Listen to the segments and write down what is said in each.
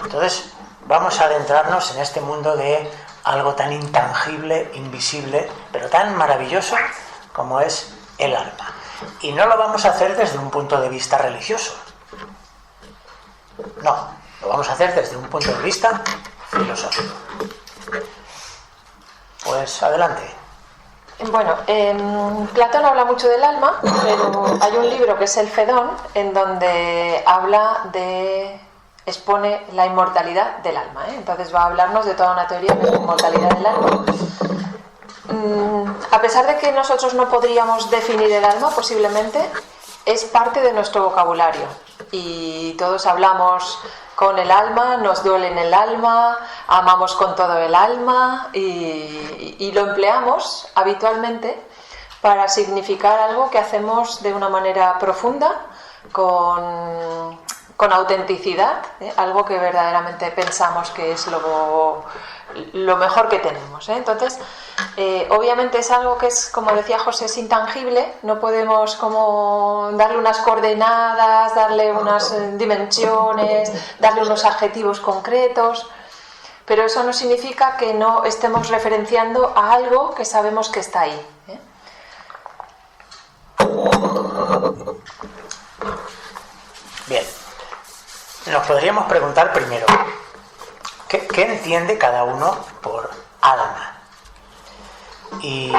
Entonces, vamos a adentrarnos en este mundo de algo tan intangible, invisible, pero tan maravilloso como es el alma. Y no lo vamos a hacer desde un punto de vista religioso. No, lo vamos a hacer desde un punto de vista filosófico. Pues adelante. Bueno, Platón habla mucho del alma, pero hay un libro que es el Fedón, en donde expone la inmortalidad del alma, ¿eh? Entonces va a hablarnos de toda una teoría de la inmortalidad del alma. A pesar de que nosotros no podríamos definir el alma, posiblemente es parte de nuestro vocabulario y todos hablamos con el alma, nos duele en el alma, amamos con todo el alma y lo empleamos habitualmente para significar algo que hacemos de una manera profunda, con autenticidad, algo que verdaderamente pensamos que es lo mejor que tenemos, ¿eh? Entonces, obviamente es algo que es, como decía José, es intangible, no podemos como darle unas coordenadas, darle unas dimensiones, darle unos adjetivos concretos, pero eso no significa que no estemos referenciando a algo que sabemos que está ahí, ¿eh? Bien, nos podríamos preguntar primero, ¿qué entiende cada uno por alma? Y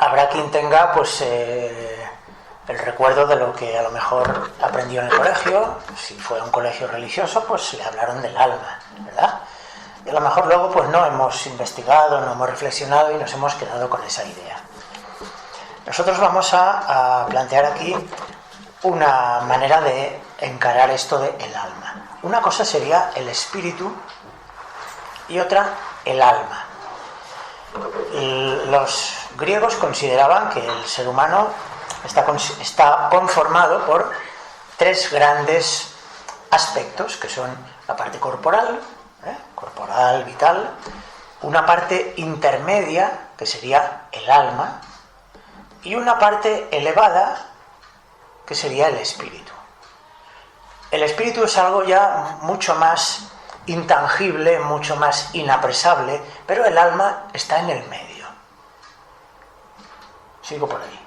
habrá quien tenga pues el recuerdo de lo que a lo mejor aprendió en el colegio. Si fue a un colegio religioso, pues le hablaron del alma, ¿verdad? Y a lo mejor luego pues no hemos investigado, no hemos reflexionado y nos hemos quedado con esa idea. Nosotros vamos a plantear aquí una manera de encarar esto de el alma. Una cosa sería el espíritu y otra el alma. Los griegos consideraban que el ser humano está conformado por tres grandes aspectos, que son la parte corporal, corporal, vital, una parte intermedia, que sería el alma, y una parte elevada, que sería el espíritu. El espíritu es algo ya mucho más intangible, mucho más inapresable, pero el alma está en el medio. Sigo por ahí.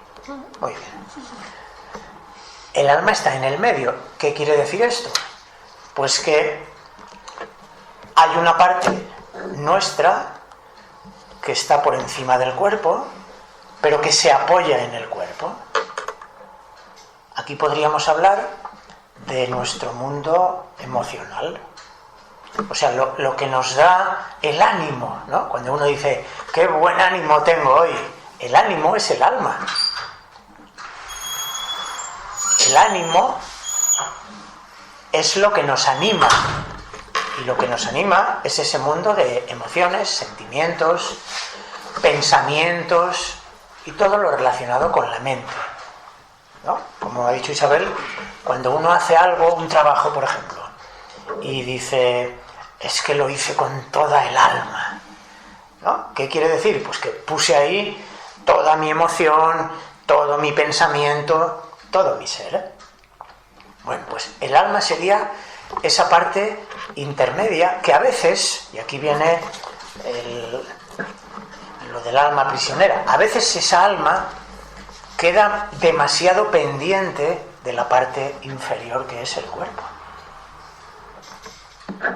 Muy bien. El alma está en el medio. ¿Qué quiere decir esto? Pues que hay una parte nuestra que está por encima del cuerpo, pero que se apoya en el cuerpo. Aquí podríamos hablar de nuestro mundo emocional. O sea, lo que nos da el ánimo, ¿no? Cuando uno dice, qué buen ánimo tengo hoy, el ánimo es el alma. El ánimo es lo que nos anima. Y lo que nos anima es ese mundo de emociones, sentimientos, pensamientos y todo lo relacionado con la mente, ¿no? Como ha dicho Isabel, cuando uno hace algo, un trabajo, por ejemplo, y dice, es que lo hice con toda el alma, ¿no? ¿Qué quiere decir? Pues que puse ahí toda mi emoción, todo mi pensamiento, todo mi ser. Bueno, pues el alma sería esa parte intermedia que a veces, y aquí viene lo del alma prisionera, a veces esa alma queda demasiado pendiente de la parte inferior que es el cuerpo.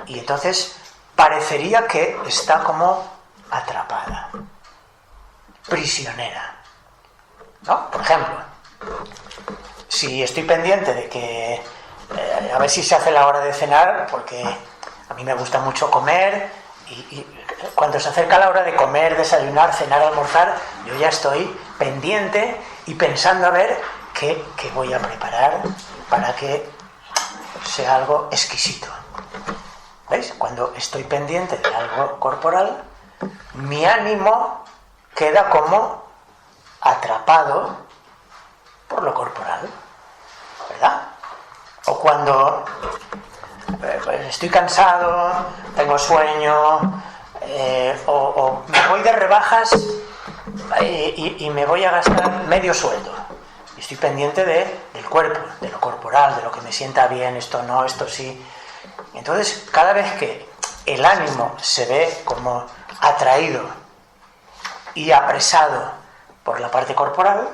Y entonces parecería que está como atrapada, prisionera, ¿no? Por ejemplo, si estoy pendiente de que a ver si se hace la hora de cenar, porque a mí me gusta mucho comer y cuando se acerca la hora de comer, desayunar, cenar, almorzar, yo ya estoy pendiente y pensando a ver qué voy a preparar para que sea algo exquisito. ¿Veis? Cuando estoy pendiente de algo corporal, mi ánimo queda como atrapado por lo corporal, ¿verdad? O cuando estoy cansado, tengo sueño, o me voy de rebajas y me voy a gastar medio sueldo. Y estoy pendiente del cuerpo, de lo corporal, de lo que me sienta bien, esto no, esto sí. Entonces, cada vez que el ánimo se ve como atraído y apresado por la parte corporal,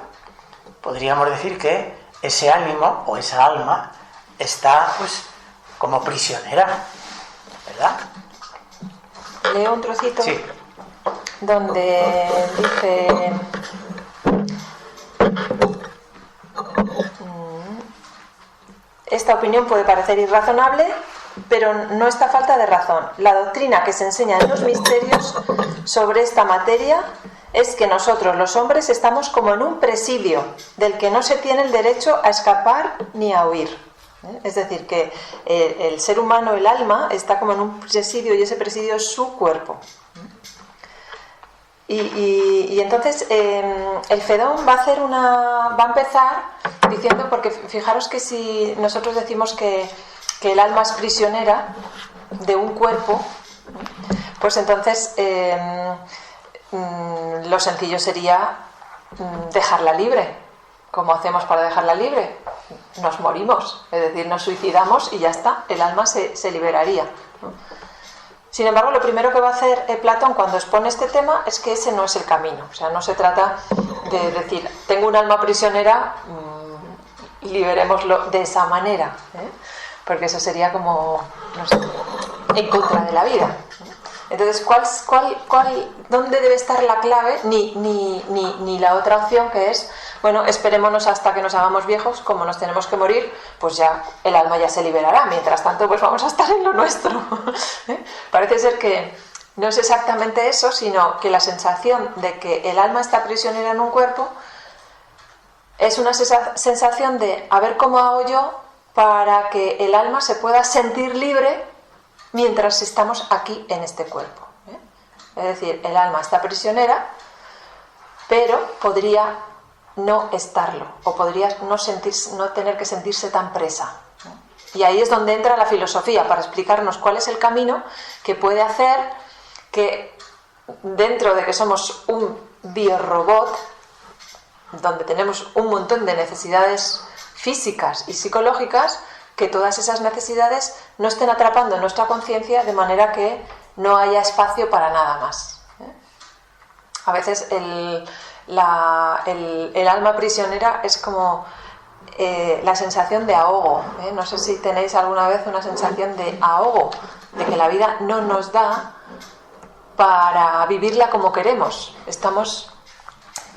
podríamos decir que ese ánimo o esa alma está pues como prisionera, ¿verdad? Leo un trocito Sí. donde dice: esta opinión puede parecer irrazonable, pero no está falta de razón. La doctrina que se enseña en los misterios sobre esta materia es que nosotros, los hombres, estamos como en un presidio del que no se tiene el derecho a escapar ni a huir. Es decir, que el ser humano, el alma, está como en un presidio, y ese presidio es su cuerpo. Y entonces el Fedón va a empezar diciendo, porque fijaros que si nosotros decimos que el alma es prisionera de un cuerpo, pues entonces lo sencillo sería dejarla libre. ¿Cómo hacemos para dejarla libre? Nos morimos, es decir, nos suicidamos y ya está, el alma se liberaría, ¿no? Sin embargo, lo primero que va a hacer Platón cuando expone este tema es que ese no es el camino. O sea, no se trata de decir, tengo un alma prisionera, liberémoslo de esa manera, ¿eh? Porque eso sería como, no sé, en contra de la vida. Entonces, ¿dónde debe estar la clave? Ni la otra opción, que es, bueno, esperémonos hasta que nos hagamos viejos, como nos tenemos que morir, pues ya el alma ya se liberará. Mientras tanto, pues vamos a estar en lo nuestro. Parece ser que no es exactamente eso, sino que la sensación de que el alma está prisionera en un cuerpo es una sensación de a ver cómo hago yo para que el alma se pueda sentir libre mientras estamos aquí en este cuerpo, ¿eh? Es decir, el alma está prisionera, pero podría no estarlo, o podría no tener que sentirse tan presa, ¿no? Y ahí es donde entra la filosofía, para explicarnos cuál es el camino que puede hacer que, dentro de que somos un biorobot, donde tenemos un montón de necesidades físicas y psicológicas, que todas esas necesidades no estén atrapando nuestra conciencia de manera que no haya espacio para nada más, ¿eh? A veces el alma prisionera es como la sensación de ahogo, ¿eh? No sé si tenéis alguna vez una sensación de ahogo, de que la vida no nos da para vivirla como queremos. Estamos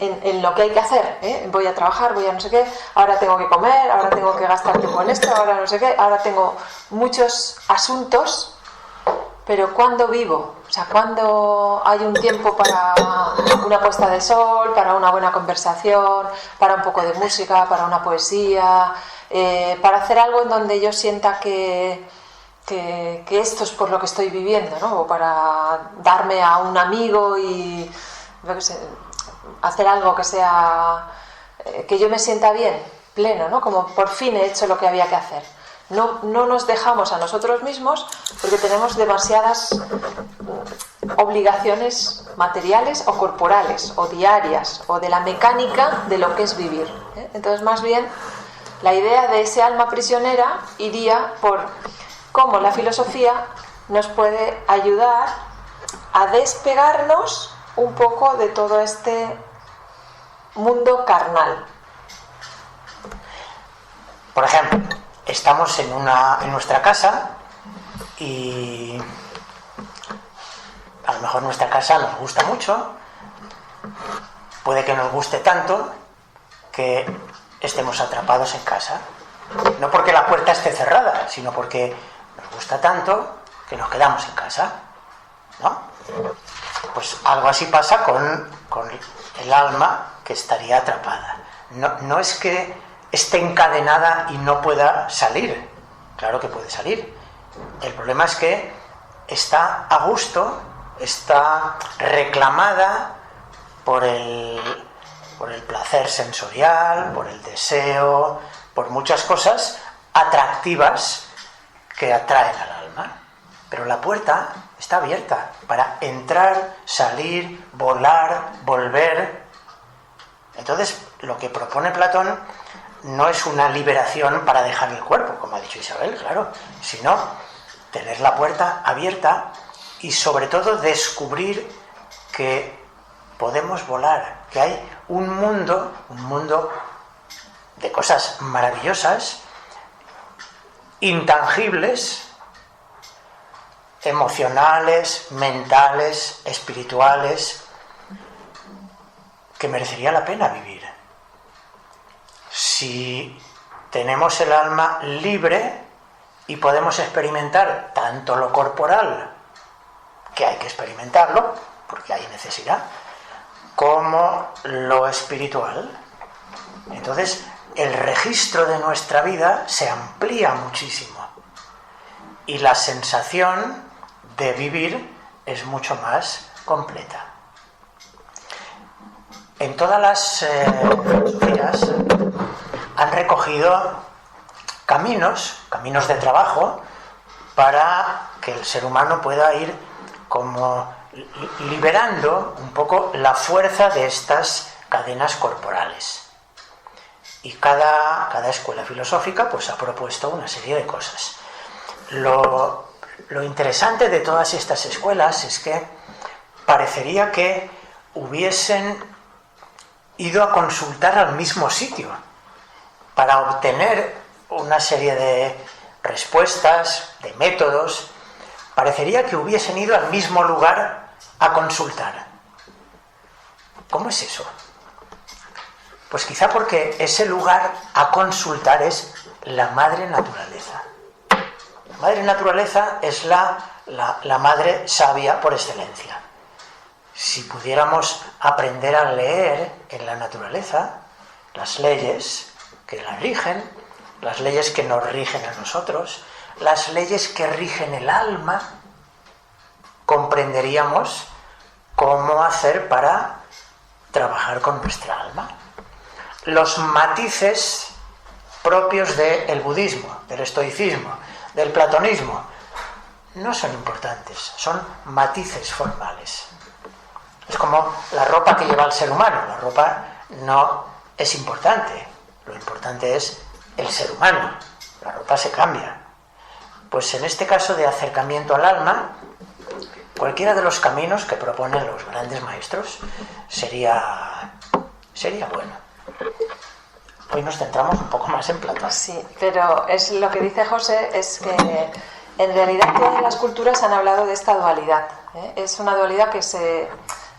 en lo que hay que hacer, ¿eh? Voy a trabajar, voy a no sé qué, ahora tengo que comer, ahora tengo que gastar tiempo en esto, ahora no sé qué, ahora tengo muchos asuntos, pero ¿cuándo vivo? O sea, ¿cuándo hay un tiempo para una puesta de sol, para una buena conversación, para un poco de música, para una poesía, para hacer algo en donde yo sienta que esto es por lo que estoy viviendo, ¿no? O para darme a un amigo y yo qué sé, hacer algo que sea, que yo me sienta bien, pleno, ¿no? Como por fin he hecho lo que había que hacer. No nos dejamos a nosotros mismos porque tenemos demasiadas obligaciones materiales o corporales o diarias o de la mecánica de lo que es vivir, ¿eh? Entonces, más bien, la idea de ese alma prisionera iría por cómo la filosofía nos puede ayudar a despegarnos un poco de todo este mundo carnal. Por ejemplo, estamos en nuestra casa y a lo mejor nuestra casa nos gusta mucho, puede que nos guste tanto que estemos atrapados en casa, no porque la puerta esté cerrada, sino porque nos gusta tanto que nos quedamos en casa, ¿no? Pues algo así pasa con el alma que estaría atrapada. No es que esté encadenada y no pueda salir, claro que puede salir. El problema es que está a gusto, está reclamada por el placer sensorial, por el deseo, por muchas cosas atractivas que atraen al alma. Pero la puerta está abierta para entrar, salir, volar, volver. Entonces, lo que propone Platón no es una liberación para dejar el cuerpo, como ha dicho Isabel, claro, sino tener la puerta abierta y sobre todo descubrir que podemos volar, que hay un mundo de cosas maravillosas, intangibles, emocionales, mentales, espirituales, que merecería la pena vivir. Si tenemos el alma libre y podemos experimentar tanto lo corporal, que hay que experimentarlo, porque hay necesidad, como lo espiritual, entonces el registro de nuestra vida se amplía muchísimo y la sensación de vivir es mucho más completa. En todas las filosofías han recogido caminos de trabajo para que el ser humano pueda ir como liberando un poco la fuerza de estas cadenas corporales. Y cada escuela filosófica pues ha propuesto una serie de cosas. Lo interesante de todas estas escuelas es que parecería que hubiesen ido a consultar al mismo sitio para obtener una serie de respuestas, de métodos. Parecería que hubiesen ido al mismo lugar a consultar. ¿Cómo es eso? Pues quizá porque ese lugar a consultar es la madre naturaleza. La madre naturaleza es la madre sabia por excelencia. Si pudiéramos aprender a leer en la naturaleza las leyes que la rigen, las leyes que nos rigen a nosotros, las leyes que rigen el alma, comprenderíamos cómo hacer para trabajar con nuestra alma. Los matices propios del budismo, del estoicismo, del platonismo, no son importantes, son matices formales. Es como la ropa que lleva el ser humano. La ropa no es importante, lo importante es el ser humano. La ropa se cambia. Pues en este caso de acercamiento al alma, cualquiera de los caminos que proponen los grandes maestros sería bueno. Hoy nos centramos un poco más en Platón. Sí, pero es lo que dice José, es que en realidad todas las culturas han hablado de esta dualidad. Es una dualidad que se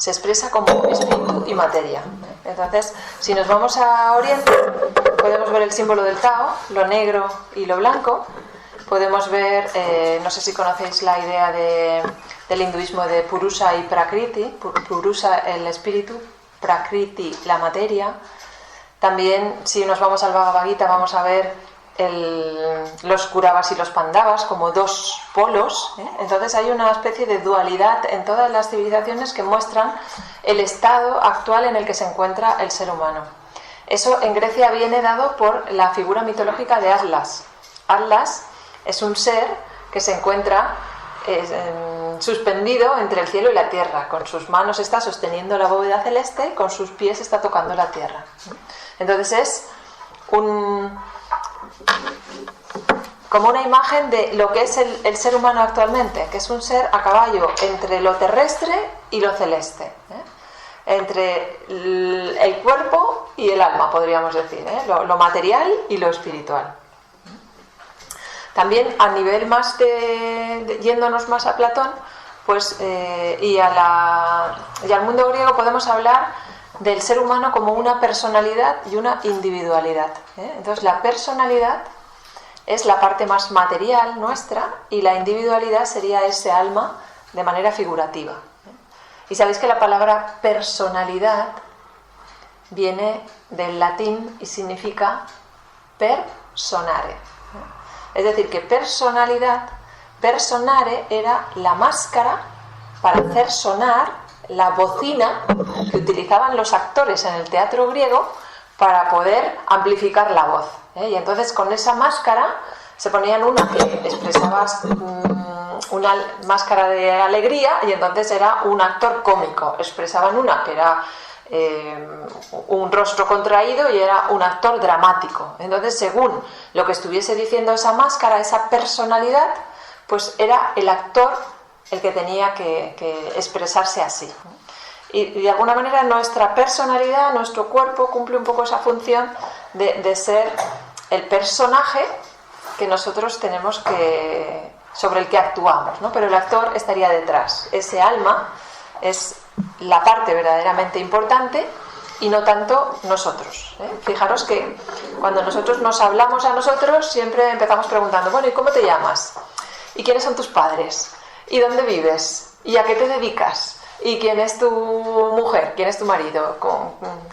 expresa como espíritu y materia. Entonces, si nos vamos a Oriente, podemos ver el símbolo del Tao, lo negro y lo blanco. Podemos ver, no sé si conocéis la idea del hinduismo de Purusha y Prakriti. Purusha el espíritu, Prakriti la materia. También, si nos vamos al Bhagavad Gita, vamos a ver los Kauravas y los Pandavas como dos polos. Entonces hay una especie de dualidad en todas las civilizaciones que muestran el estado actual en el que se encuentra el ser humano. Eso en Grecia viene dado por la figura mitológica de Atlas. Atlas es un ser que se encuentra suspendido entre el cielo y la tierra. Con sus manos está sosteniendo la bóveda celeste, con sus pies está tocando la tierra. Entonces es como una imagen de lo que es el ser humano actualmente, que es un ser a caballo entre lo terrestre y lo celeste, entre el cuerpo y el alma, podríamos decir, lo material y lo espiritual. También a nivel más yéndonos más a Platón, pues y al mundo griego, podemos hablar del ser humano como una personalidad y una individualidad. Entonces la personalidad es la parte más material nuestra y la individualidad sería ese alma de manera figurativa. Y sabéis que la palabra personalidad viene del latín y significa personare. Es decir, que personare era la máscara para hacer sonar la bocina que utilizaban los actores en el teatro griego para poder amplificar la voz. Y entonces con esa máscara se ponían una que expresaba una máscara de alegría y entonces era un actor cómico. Expresaban una que era un rostro contraído y era un actor dramático. Entonces, según lo que estuviese diciendo esa máscara, esa personalidad, pues era el actor el que tenía que expresarse así. Y de alguna manera nuestra personalidad, nuestro cuerpo cumple un poco esa función de ser el personaje que nosotros tenemos sobre el que actuamos, ¿no? Pero el actor estaría detrás. Ese alma es la parte verdaderamente importante y no tanto nosotros, ¿eh? Fijaros que cuando nosotros nos hablamos a nosotros siempre empezamos preguntando, bueno, ¿y cómo te llamas? ¿Y quiénes son tus padres? ¿Y dónde vives? ¿Y a qué te dedicas? ¿Y quién es tu mujer? ¿Quién es tu marido?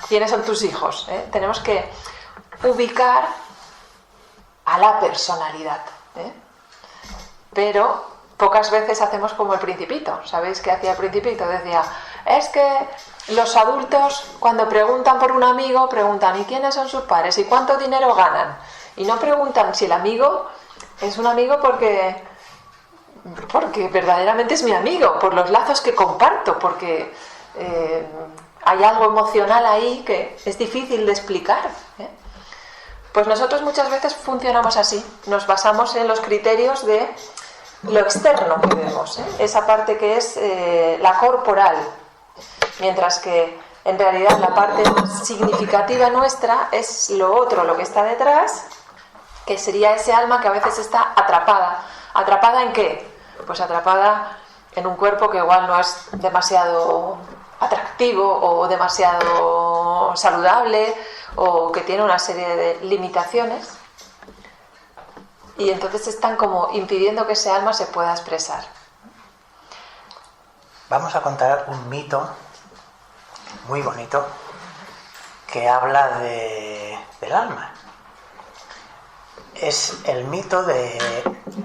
¿Quiénes son tus hijos? Tenemos que ubicar a la personalidad, ¿eh? Pero pocas veces hacemos como el Principito. ¿Sabéis qué hacía el Principito? Decía, es que los adultos cuando preguntan por un amigo, preguntan ¿y quiénes son sus padres? ¿Y cuánto dinero ganan? Y no preguntan si el amigo es un amigo porque verdaderamente es mi amigo, por los lazos que comparto, porque hay algo emocional ahí que es difícil de explicar, ¿eh? Pues nosotros muchas veces funcionamos así, nos basamos en los criterios de lo externo que vemos, ¿eh? Esa parte que es la corporal, mientras que en realidad la parte significativa nuestra es lo otro, lo que está detrás, que sería ese alma que a veces está atrapada. ¿Atrapada en qué? Pues atrapada en un cuerpo que igual no es demasiado atractivo o demasiado saludable o que tiene una serie de limitaciones, y entonces están como impidiendo que ese alma se pueda expresar. Vamos a contar un mito muy bonito que habla del alma. Es el mito de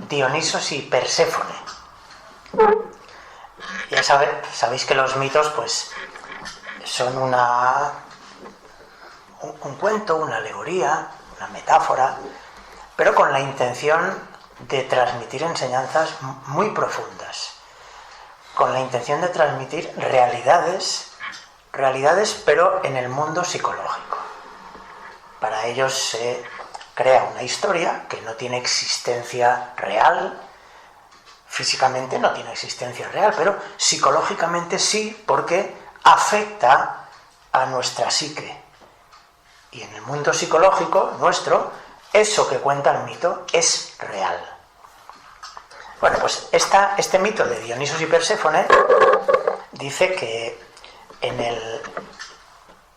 Dionisos y Perséfone. Ya sabéis que los mitos pues son un cuento, una alegoría, una metáfora, pero con la intención de transmitir enseñanzas muy profundas, con la intención de transmitir realidades, pero en el mundo psicológico. Para ellos se crea una historia que no tiene existencia real, físicamente no tiene existencia real, pero psicológicamente sí, porque afecta a nuestra psique. Y en el mundo psicológico nuestro, eso que cuenta el mito es real. Bueno, pues este mito de Dionisos y Perséfone dice que en el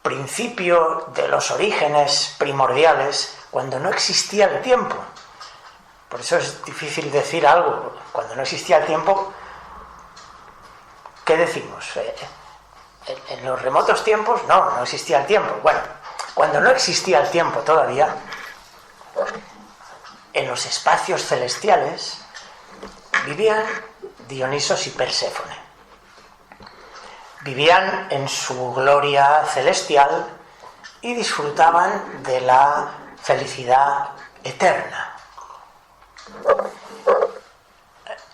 principio de los orígenes primordiales, cuando no existía el tiempo, por eso es difícil decir algo, cuando no existía el tiempo, ¿qué decimos? En los remotos tiempos no existía el tiempo. Bueno, cuando no existía el tiempo todavía, en los espacios celestiales vivían Dionisos y Perséfone. Vivían en su gloria celestial y disfrutaban de la felicidad eterna.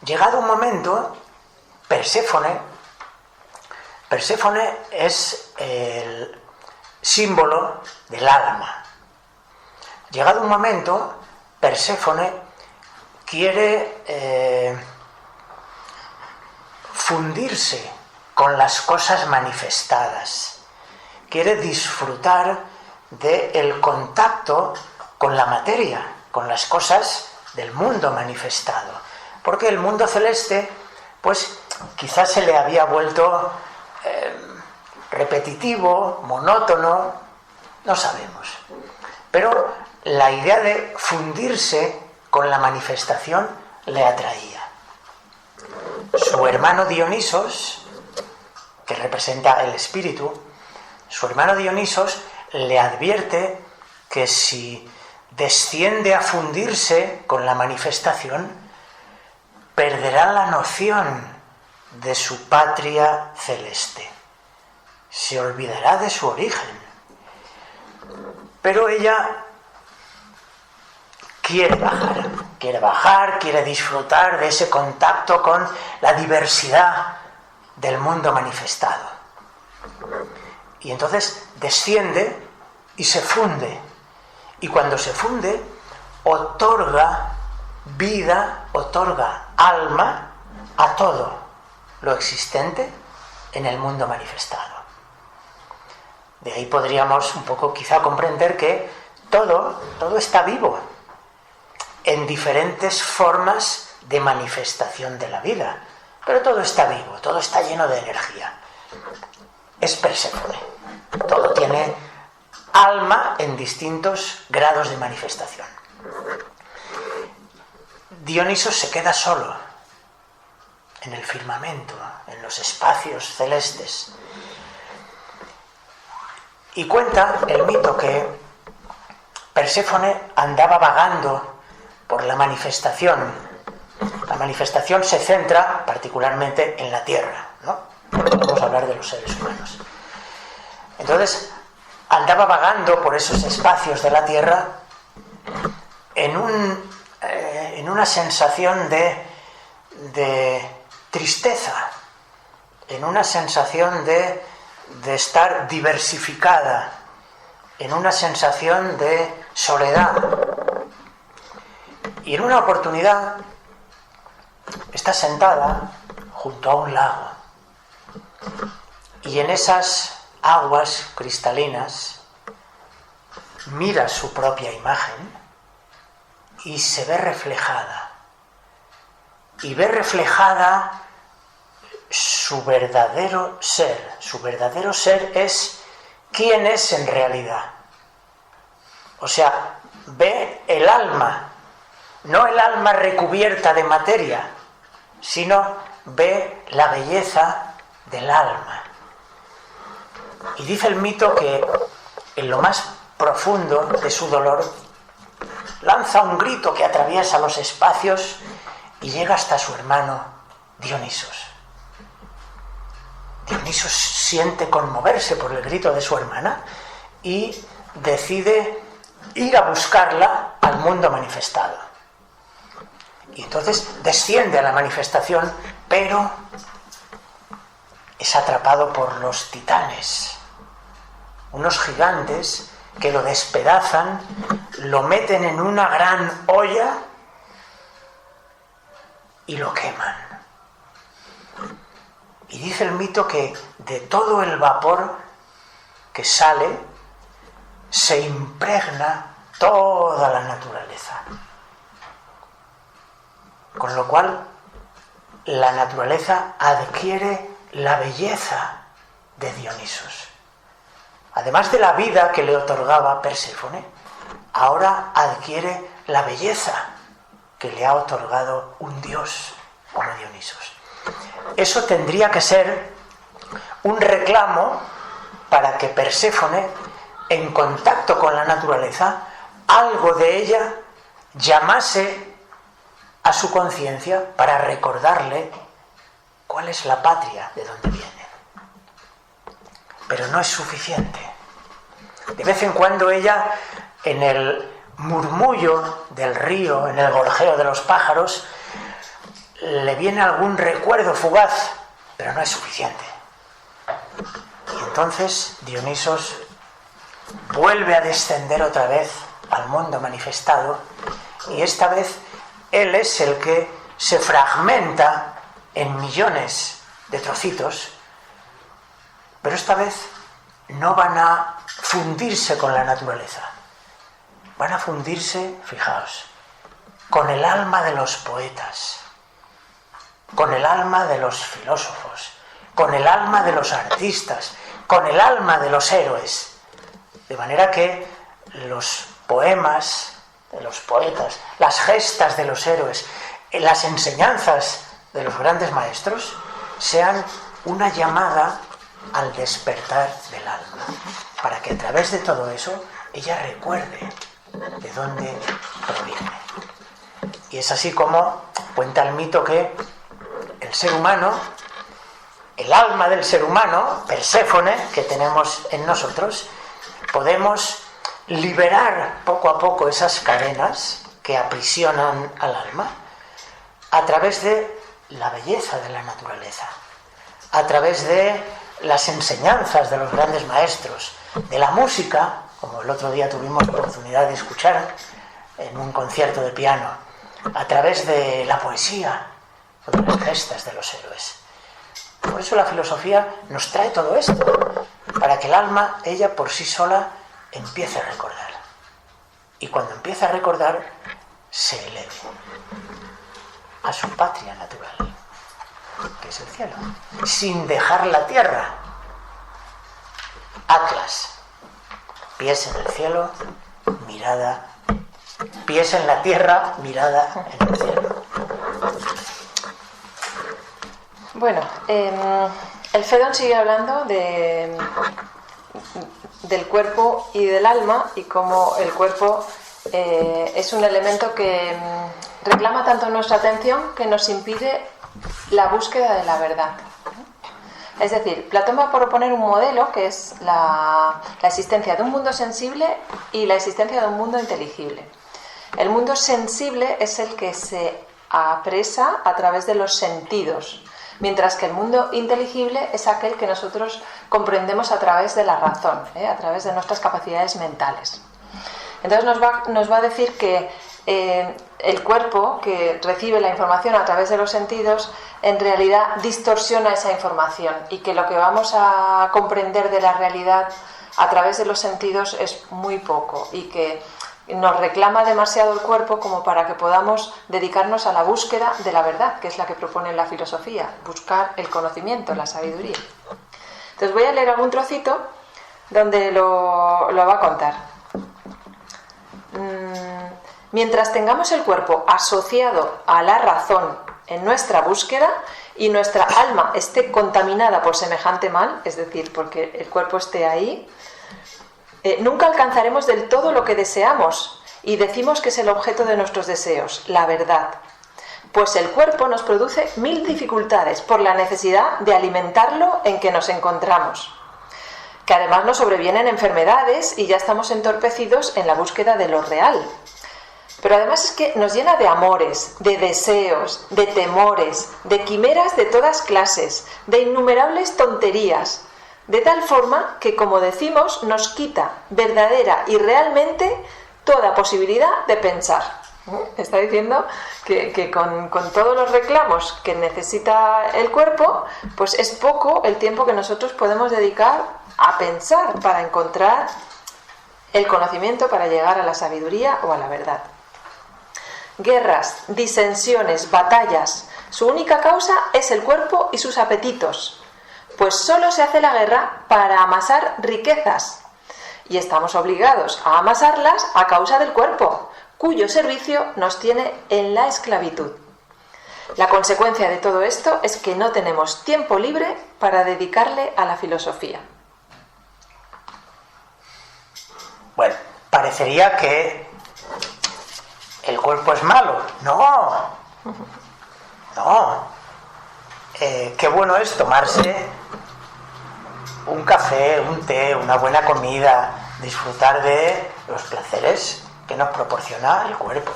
Llegado un momento, Perséfone es el símbolo del alma. Llegado un momento, Perséfone quiere fundirse con las cosas manifestadas, quiere disfrutar del contacto con la materia, con las cosas del mundo manifestado, porque el mundo celeste pues quizás se le había vuelto repetitivo, monótono, no sabemos, pero la idea de fundirse con la manifestación le atraía. Su hermano Dionisos, que representa el espíritu, su hermano Dionisos le advierte que si desciende a fundirse con la manifestación, perderá la noción de su patria celeste, se olvidará de su origen. Pero ella quiere bajar, quiere disfrutar de ese contacto con la diversidad del mundo manifestado. Y entonces desciende y se funde. Y cuando se funde, otorga vida, otorga alma a todo lo existente en el mundo manifestado. De ahí podríamos un poco quizá comprender que todo está vivo en diferentes formas de manifestación de la vida, pero todo está vivo, todo está lleno de energía. Es Perséfone. Todo tiene alma en distintos grados de manifestación. Dioniso se queda solo en el firmamento, en los espacios celestes. Y cuenta el mito que Perséfone andaba vagando por la manifestación. La manifestación se centra particularmente en la tierra, ¿no? Vamos a hablar de los seres humanos. Entonces, andaba vagando por esos espacios de la tierra en una sensación de tristeza, en una sensación de estar diversificada, en una sensación de soledad. Y en una oportunidad está sentada junto a un lago, y en esas aguas cristalinas mira su propia imagen y se ve reflejada, y ve reflejada su verdadero ser. Su verdadero ser es quién es en realidad. O sea, ve el alma, no el alma recubierta de materia, sino ve la belleza del alma. Y dice el mito que en lo más profundo de su dolor lanza un grito que atraviesa los espacios y llega hasta su hermano Dionisos. Dionisos siente conmoverse por el grito de su hermana y decide ir a buscarla al mundo manifestado. Y entonces desciende a la manifestación, pero es atrapado por los titanes, unos gigantes que lo despedazan, lo meten en una gran olla y lo queman. Y dice el mito que de todo el vapor que sale se impregna toda la naturaleza. Con lo cual la naturaleza adquiere la belleza de Dionisos. Además de la vida que le otorgaba Perséfone, ahora adquiere la belleza que le ha otorgado un dios como Dionisos. Eso tendría que ser un reclamo para que Perséfone, en contacto con la naturaleza, algo de ella llamase a su conciencia para recordarle cuál es la patria de donde viene. Pero no es suficiente. De vez en cuando ella, en el murmullo del río, en el gorjeo de los pájaros, le viene algún recuerdo fugaz, pero no es suficiente. Y entonces Dionisos vuelve a descender otra vez al mundo manifestado, y esta vez él es el que se fragmenta en millones de trocitos, pero esta vez no van a fundirse con la naturaleza, van a fundirse, fijaos, con el alma de los poetas, con el alma de los filósofos, con el alma de los artistas, con el alma de los héroes. De manera que los poemas de los poetas, las gestas de los héroes, las enseñanzas de los grandes maestros sean una llamada al despertar del alma, para que a través de todo eso ella recuerde de dónde proviene. Y es así como cuenta el mito que el ser humano, el alma del ser humano, Perséfone, que tenemos en nosotros, podemos liberar poco a poco esas cadenas que aprisionan al alma a través de la belleza de la naturaleza, a través de las enseñanzas de los grandes maestros, de la música, como el otro día tuvimos la oportunidad de escuchar en un concierto de piano, a través de la poesía o de las gestas de los héroes. Por eso la filosofía nos trae todo esto, para que el alma, ella por sí sola, empiece a recordar. Y cuando empiece a recordar, se eleve a su patria natural, que es el cielo, sin dejar la tierra. Atlas, pies en el cielo, mirada, pies en la tierra, mirada en el cielo. Bueno, el Phaedon sigue hablando del cuerpo y del alma, y cómo el cuerpo es un elemento que reclama tanto nuestra atención que nos impide la búsqueda de la verdad. Es decir, Platón va a proponer un modelo que es la existencia de un mundo sensible y la existencia de un mundo inteligible. El mundo sensible es el que se apresa a través de los sentidos, mientras que el mundo inteligible es aquel que nosotros comprendemos a través de la razón, a través de nuestras capacidades mentales. Entonces nos va a decir que el cuerpo, que recibe la información a través de los sentidos, en realidad distorsiona esa información, y que lo que vamos a comprender de la realidad a través de los sentidos es muy poco, y que nos reclama demasiado el cuerpo como para que podamos dedicarnos a la búsqueda de la verdad, que es la que propone la filosofía, buscar el conocimiento, la sabiduría. Entonces voy a leer algún trocito donde lo va a contar. Mientras tengamos el cuerpo asociado a la razón en nuestra búsqueda y nuestra alma esté contaminada por semejante mal, es decir, porque el cuerpo esté ahí, nunca alcanzaremos del todo lo que deseamos, y decimos que es el objeto de nuestros deseos, la verdad. Pues el cuerpo nos produce 1000 dificultades por la necesidad de alimentarlo en que nos encontramos, que además nos sobrevienen enfermedades y ya estamos entorpecidos en la búsqueda de lo real. Pero además es que nos llena de amores, de deseos, de temores, de quimeras de todas clases, de innumerables tonterías, de tal forma que, como decimos, nos quita verdadera y realmente toda posibilidad de pensar. Está diciendo que con todos los reclamos que necesita el cuerpo, pues es poco el tiempo que nosotros podemos dedicar a pensar para encontrar el conocimiento, para llegar a la sabiduría o a la verdad. Guerras, disensiones, batallas, su única causa es el cuerpo y sus apetitos, pues solo se hace la guerra para amasar riquezas, y estamos obligados a amasarlas a causa del cuerpo, cuyo servicio nos tiene en la esclavitud. La consecuencia de todo esto es que no tenemos tiempo libre para dedicarle a la filosofía. Bueno, parecería que el cuerpo es malo. No. Qué bueno es tomarse un café, un té, una buena comida, disfrutar de los placeres que nos proporciona el cuerpo.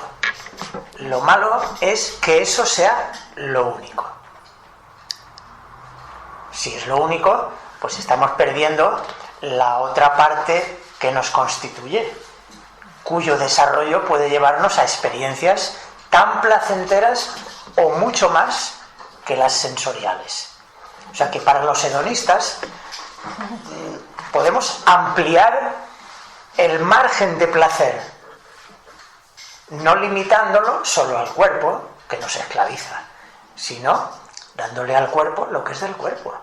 Lo malo es que eso sea lo único. Si es lo único, pues estamos perdiendo la otra parte que nos constituye, cuyo desarrollo puede llevarnos a experiencias tan placenteras o mucho más que las sensoriales. O sea que para los hedonistas podemos ampliar el margen de placer, no limitándolo solo al cuerpo, que nos esclaviza, sino dándole al cuerpo lo que es del cuerpo,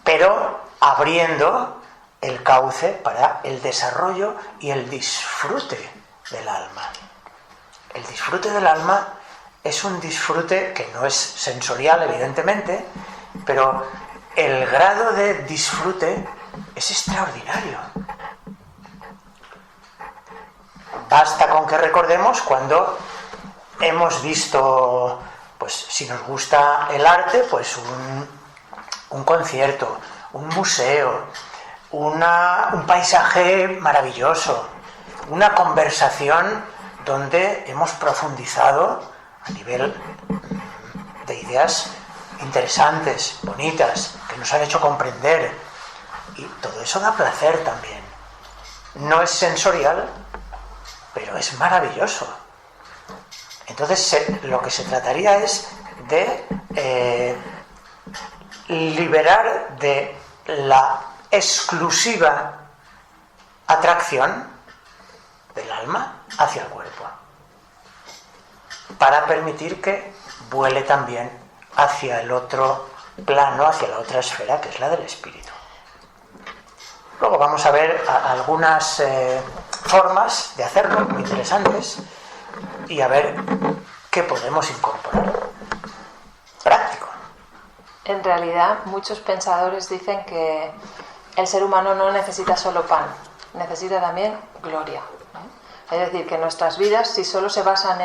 pero abriendo el cauce para el desarrollo y el disfrute del alma. El disfrute del alma es un disfrute que no es sensorial, evidentemente, pero el grado de disfrute es extraordinario. Basta con que recordemos cuando hemos visto, pues si nos gusta el arte, pues un concierto, un museo, un paisaje maravilloso, una conversación donde hemos profundizado a nivel de ideas interesantes, bonitas, que nos han hecho comprender. Y todo eso da placer también. No es sensorial, pero es maravilloso. Entonces lo que se trataría es de liberar de la exclusiva atracción del alma hacia el cuerpo, para permitir que vuele también hacia el otro plano, hacia la otra esfera, que es la del espíritu. Luego vamos a ver algunas formas de hacerlo muy interesantes y a ver qué podemos incorporar. Práctico. En realidad, muchos pensadores dicen que el ser humano no necesita solo pan, necesita también gloria. Es decir, que nuestras vidas, si solo se basan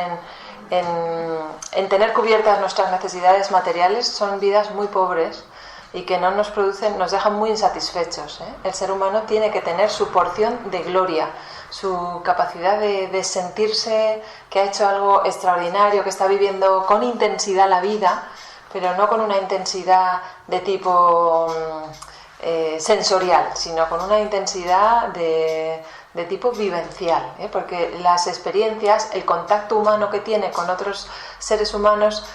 en tener cubiertas nuestras necesidades materiales, son vidas muy pobres y que no nos producen, nos dejan muy insatisfechos. El ser humano tiene que tener su porción de gloria, su capacidad de sentirse que ha hecho algo extraordinario, que está viviendo con intensidad la vida, pero no con una intensidad de tipo sensorial, sino con una intensidad de tipo vivencial, porque las experiencias, el contacto humano que tiene con otros seres humanos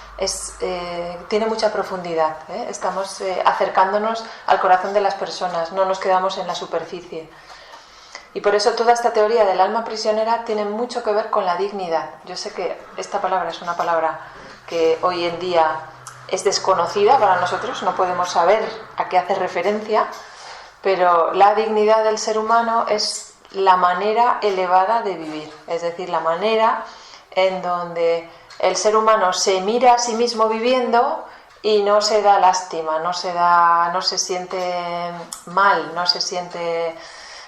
tiene mucha profundidad. Estamos acercándonos al corazón de las personas, no nos quedamos en la superficie. Y por eso toda esta teoría del alma prisionera tiene mucho que ver con la dignidad. Yo sé que esta palabra es una palabra que hoy en día es desconocida para nosotros, no podemos saber a qué hace referencia, pero la dignidad del ser humano es la manera elevada de vivir, es decir, la manera en donde el ser humano se mira a sí mismo viviendo y no se da lástima, no se siente mal, no se siente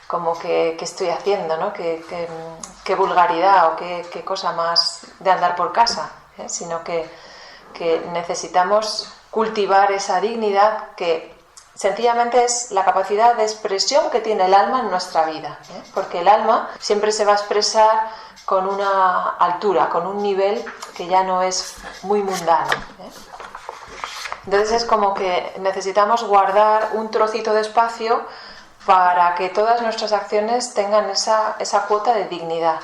como que estoy haciendo, ¿no? Qué vulgaridad o qué cosa más de andar por casa, sino que necesitamos cultivar esa dignidad que sencillamente es la capacidad de expresión que tiene el alma en nuestra vida, porque el alma siempre se va a expresar con una altura, con un nivel que ya no es muy mundano. Entonces es como que necesitamos guardar un trocito de espacio para que todas nuestras acciones tengan esa cuota de dignidad,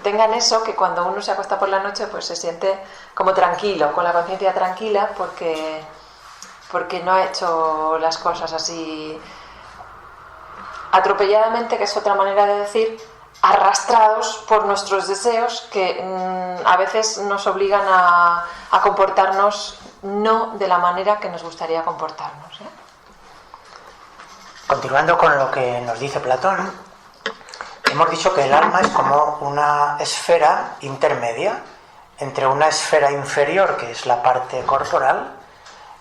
tengan eso que cuando uno se acuesta por la noche pues se siente como tranquilo, con la conciencia tranquila, porque no ha hecho las cosas así atropelladamente, que es otra manera de decir, arrastrados por nuestros deseos que a veces nos obligan a comportarnos no de la manera que nos gustaría comportarnos. Continuando con lo que nos dice Platón, hemos dicho que el alma es como una esfera intermedia entre una esfera inferior, que es la parte corporal,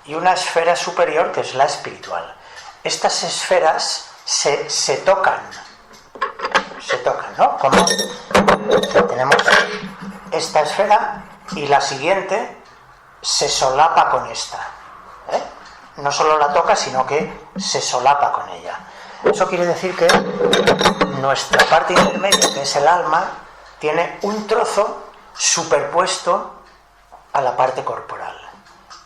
y una esfera superior, que es la espiritual. Estas esferas se tocan, ¿no? Como tenemos esta esfera y la siguiente se solapa con esta, no solo la toca, sino que se solapa con ella. Eso quiere decir que nuestra parte intermedia, que es el alma, tiene un trozo superpuesto a la parte corporal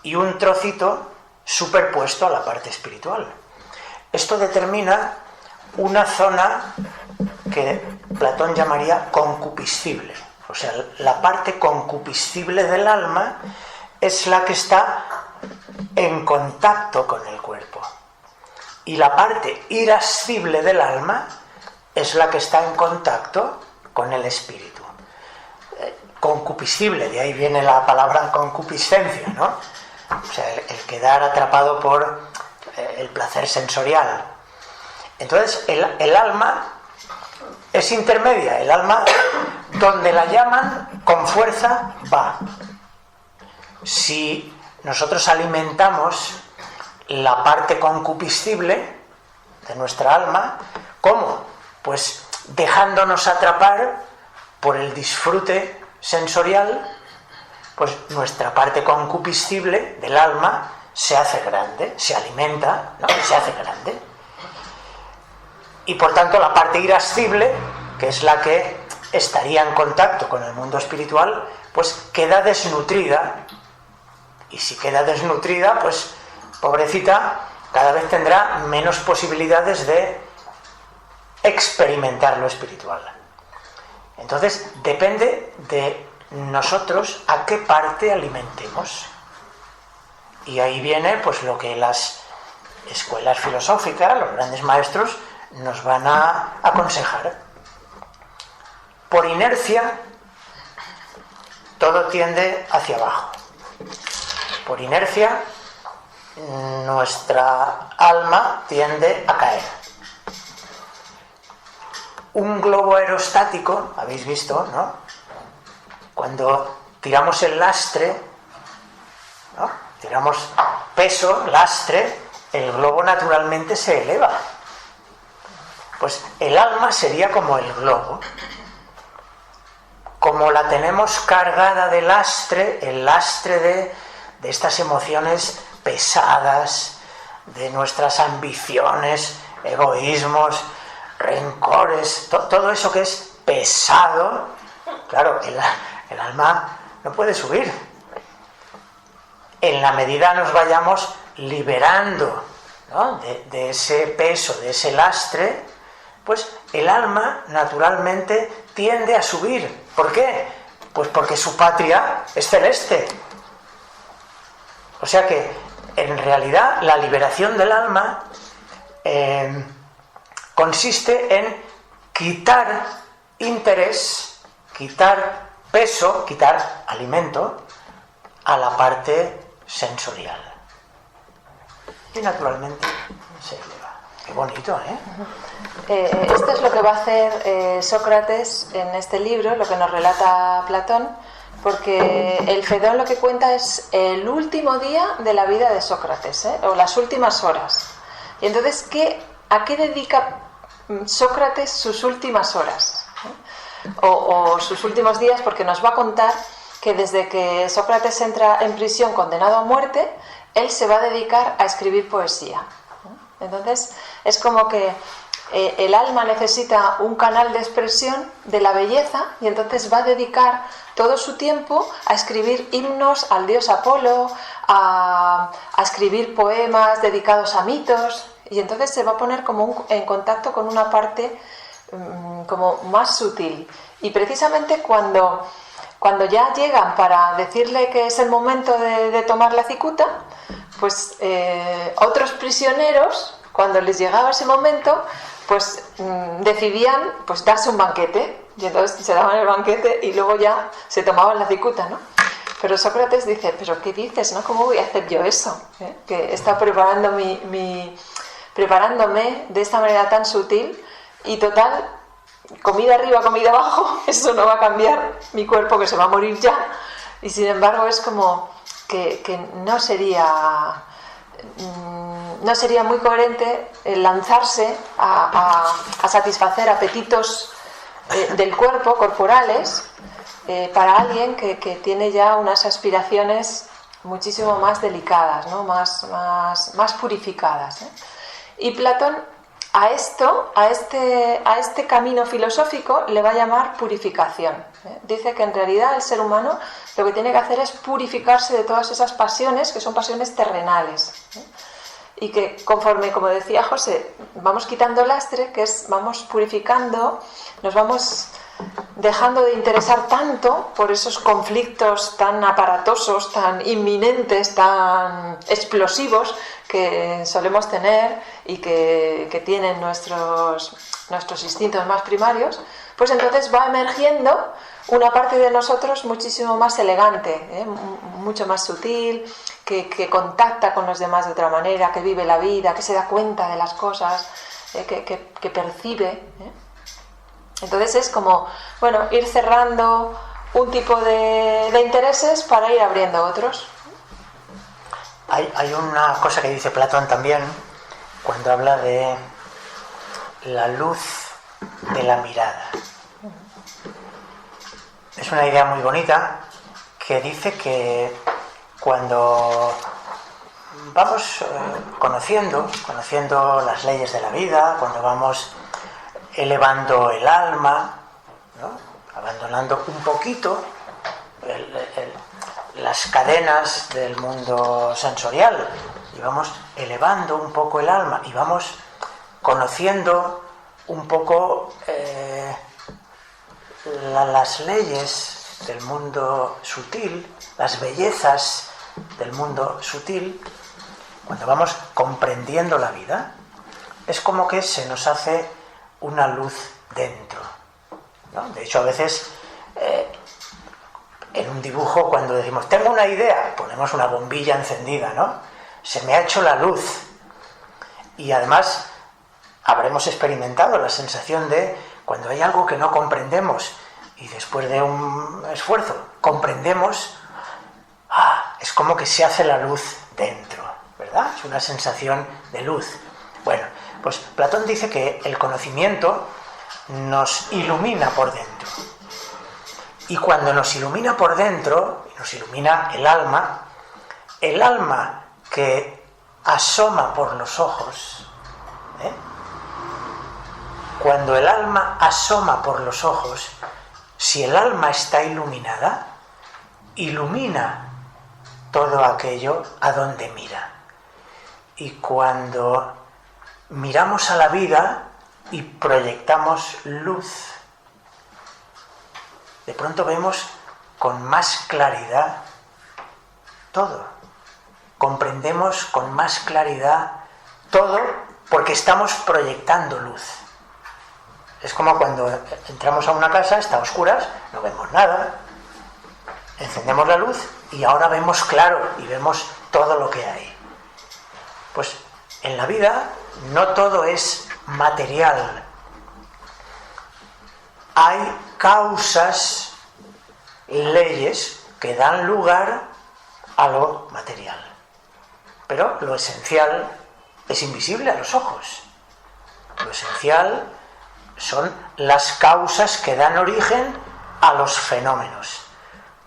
y un trocito superpuesto a la parte espiritual. Esto determina una zona que Platón llamaría concupiscible. O sea, la parte concupiscible del alma es la que está en contacto con el cuerpo. Y la parte irascible del alma es la que está en contacto con el espíritu. Concupiscible, de ahí viene la palabra concupiscencia, ¿no? O sea, el quedar atrapado por el placer sensorial. Entonces, el alma es intermedia. El alma, donde la llaman, con fuerza va. Si nosotros alimentamos la parte concupiscible de nuestra alma, ¿cómo? Pues dejándonos atrapar por el disfrute sensorial, pues nuestra parte concupiscible del alma se hace grande, se alimenta, ¿no? Se hace grande. Y por tanto la parte irascible, que es la que estaría en contacto con el mundo espiritual, pues queda desnutrida y si queda desnutrida, pues pobrecita, cada vez tendrá menos posibilidades de experimentar lo espiritual. Entonces depende de nosotros a qué parte alimentemos. Y ahí viene pues lo que las escuelas filosóficas, los grandes maestros, nos van a aconsejar. Por inercia, todo tiende hacia abajo. Por inercia, nuestra alma tiende a caer. Un globo aerostático, habéis visto, ¿no? Cuando tiramos el lastre, ¿no? Tiramos peso, lastre, el globo naturalmente se eleva. Pues el alma sería como el globo. Como la tenemos cargada de lastre, el lastre de estas emociones pesadas, de nuestras ambiciones, egoísmos, rencores, todo eso que es pesado, claro, el alma no puede subir. En la medida nos vayamos liberando, ¿no?, de ese peso, de ese lastre, pues el alma naturalmente tiende a subir. ¿Por qué? Pues porque su patria es celeste. O sea que en realidad la liberación del alma consiste en quitar interés, quitar peso, quitar alimento a la parte sensorial. Y naturalmente se eleva. Qué bonito, ¿eh? Esto es lo que va a hacer Sócrates en este libro, lo que nos relata Platón, porque el Fedón lo que cuenta es el último día de la vida de Sócrates, o las últimas horas. Y entonces, ¿a qué dedica Sócrates sus últimas horas? O sus últimos días, porque nos va a contar que desde que Sócrates entra en prisión condenado a muerte, él se va a dedicar a escribir poesía. Entonces, es como que el alma necesita un canal de expresión de la belleza y entonces va a dedicar todo su tiempo a escribir himnos al dios Apolo, a escribir poemas dedicados a mitos, y entonces se va a poner como en contacto con una parte como más sutil. Y precisamente cuando ya llegan para decirle que es el momento de tomar la cicuta, pues otros prisioneros, cuando les llegaba ese momento, pues decidían pues darse un banquete, y entonces se daban el banquete y luego ya se tomaban la cicuta, ¿no? Pero Sócrates dice, ¿pero qué dices, no? ¿Cómo voy a hacer yo eso? Que he estado preparándome de esta manera tan sutil, y total, comida arriba, comida abajo, eso no va a cambiar mi cuerpo, que se va a morir ya. Y sin embargo es como que no sería muy coherente el lanzarse a satisfacer apetitos del cuerpo, corporales, para alguien que tiene ya unas aspiraciones muchísimo más delicadas, ¿no? más purificadas, ¿eh? Y Platón a este camino filosófico le va a llamar purificación, ¿eh? Dice que en realidad el ser humano lo que tiene que hacer es purificarse de todas esas pasiones que son pasiones terrenales, ¿eh? Y que conforme, como decía José, vamos quitando lastre, vamos purificando, nos vamos dejando de interesar tanto por esos conflictos tan aparatosos, tan inminentes, tan explosivos que solemos tener y que tienen nuestros instintos más primarios, pues entonces va emergiendo una parte de nosotros muchísimo más elegante, mucho más sutil, que contacta con los demás de otra manera, que vive la vida, que se da cuenta de las cosas, que percibe. Entonces es como, bueno, ir cerrando un tipo de intereses para ir abriendo otros. Hay una cosa que dice Platón también, cuando habla de la luz de la mirada. Es una idea muy bonita que dice que cuando vamos conociendo las leyes de la vida, cuando vamos elevando el alma, ¿no?, abandonando un poquito las cadenas del mundo sensorial y vamos elevando un poco el alma y vamos conociendo un poco las leyes del mundo sutil, las bellezas del mundo sutil, cuando vamos comprendiendo la vida, es como que se nos hace una luz dentro, ¿no? De hecho, a veces en un dibujo, cuando decimos tengo una idea, ponemos una bombilla encendida, ¿no? Se me ha hecho la luz. Y además habremos experimentado la sensación de cuando hay algo que no comprendemos y después de un esfuerzo comprendemos, es como que se hace la luz dentro, ¿verdad? Es una sensación de luz. Bueno, pues Platón dice que el conocimiento nos ilumina por dentro. Y cuando nos ilumina por dentro, nos ilumina el alma que asoma por los ojos, cuando el alma asoma por los ojos, si el alma está iluminada, ilumina todo aquello a donde mira. Y cuando miramos a la vida y proyectamos luz, de pronto vemos con más claridad todo. Comprendemos con más claridad todo porque estamos proyectando luz. Es como cuando entramos a una casa, está a oscuras, no vemos nada. Encendemos la luz y ahora vemos claro y vemos todo lo que hay. Pues en la vida no todo es material. Hay causas, leyes que dan lugar a lo material. Pero lo esencial es invisible a los ojos. Lo esencial son las causas que dan origen a los fenómenos.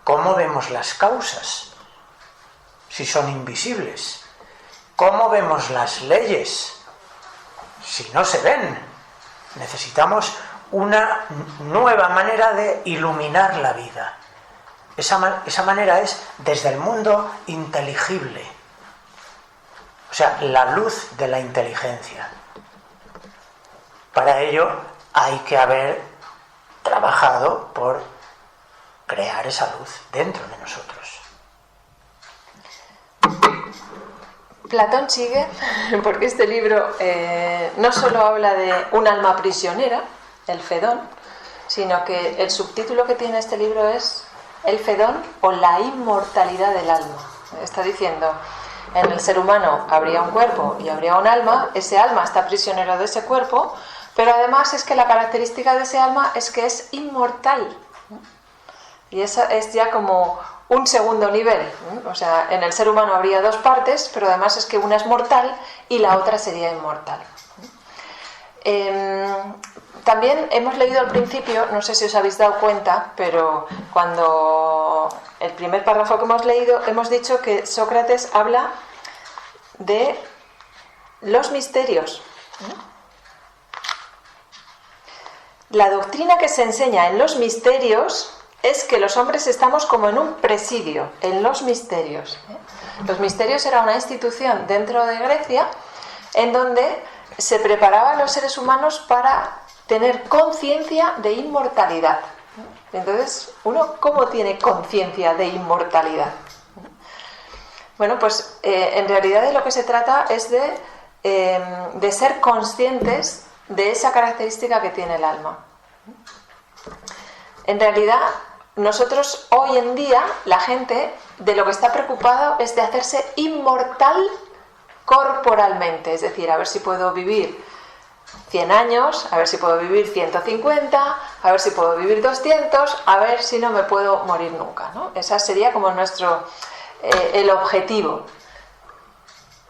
¿Cómo vemos las causas si son invisibles? ¿Cómo vemos las leyes si no se ven? Necesitamos una nueva manera de iluminar la vida. Esa manera es desde el mundo inteligible, o sea, la luz de la inteligencia. Para ello hay que haber trabajado por crear esa luz dentro de nosotros. Platón sigue, porque este libro no solo habla de un alma prisionera, el Fedón, sino que el subtítulo que tiene este libro es el Fedón o la inmortalidad del alma. Está diciendo, en el ser humano habría un cuerpo y habría un alma, ese alma está prisionero de ese cuerpo, pero además es que la característica de ese alma es que es inmortal. Y eso es ya como un segundo nivel. O sea, en el ser humano habría dos partes, pero además es que una es mortal y la otra sería inmortal. También hemos leído al principio, no sé si os habéis dado cuenta, pero cuando el primer párrafo que hemos leído, hemos dicho que Sócrates habla de los misterios. La doctrina que se enseña en los misterios es que los hombres estamos como en un presidio, en los misterios. Los misterios era una institución dentro de Grecia en donde se preparaban los seres humanos para tener conciencia de inmortalidad. Entonces, ¿uno cómo tiene conciencia de inmortalidad? Bueno, pues en realidad de lo que se trata es de ser conscientes de esa característica que tiene el alma. En realidad, nosotros hoy en día, la gente de lo que está preocupado es de hacerse inmortal corporalmente, es decir, a ver si puedo vivir 100 años, a ver si puedo vivir 150, a ver si puedo vivir 200, a ver si no me puedo morir nunca, ¿no? Esa sería como el objetivo.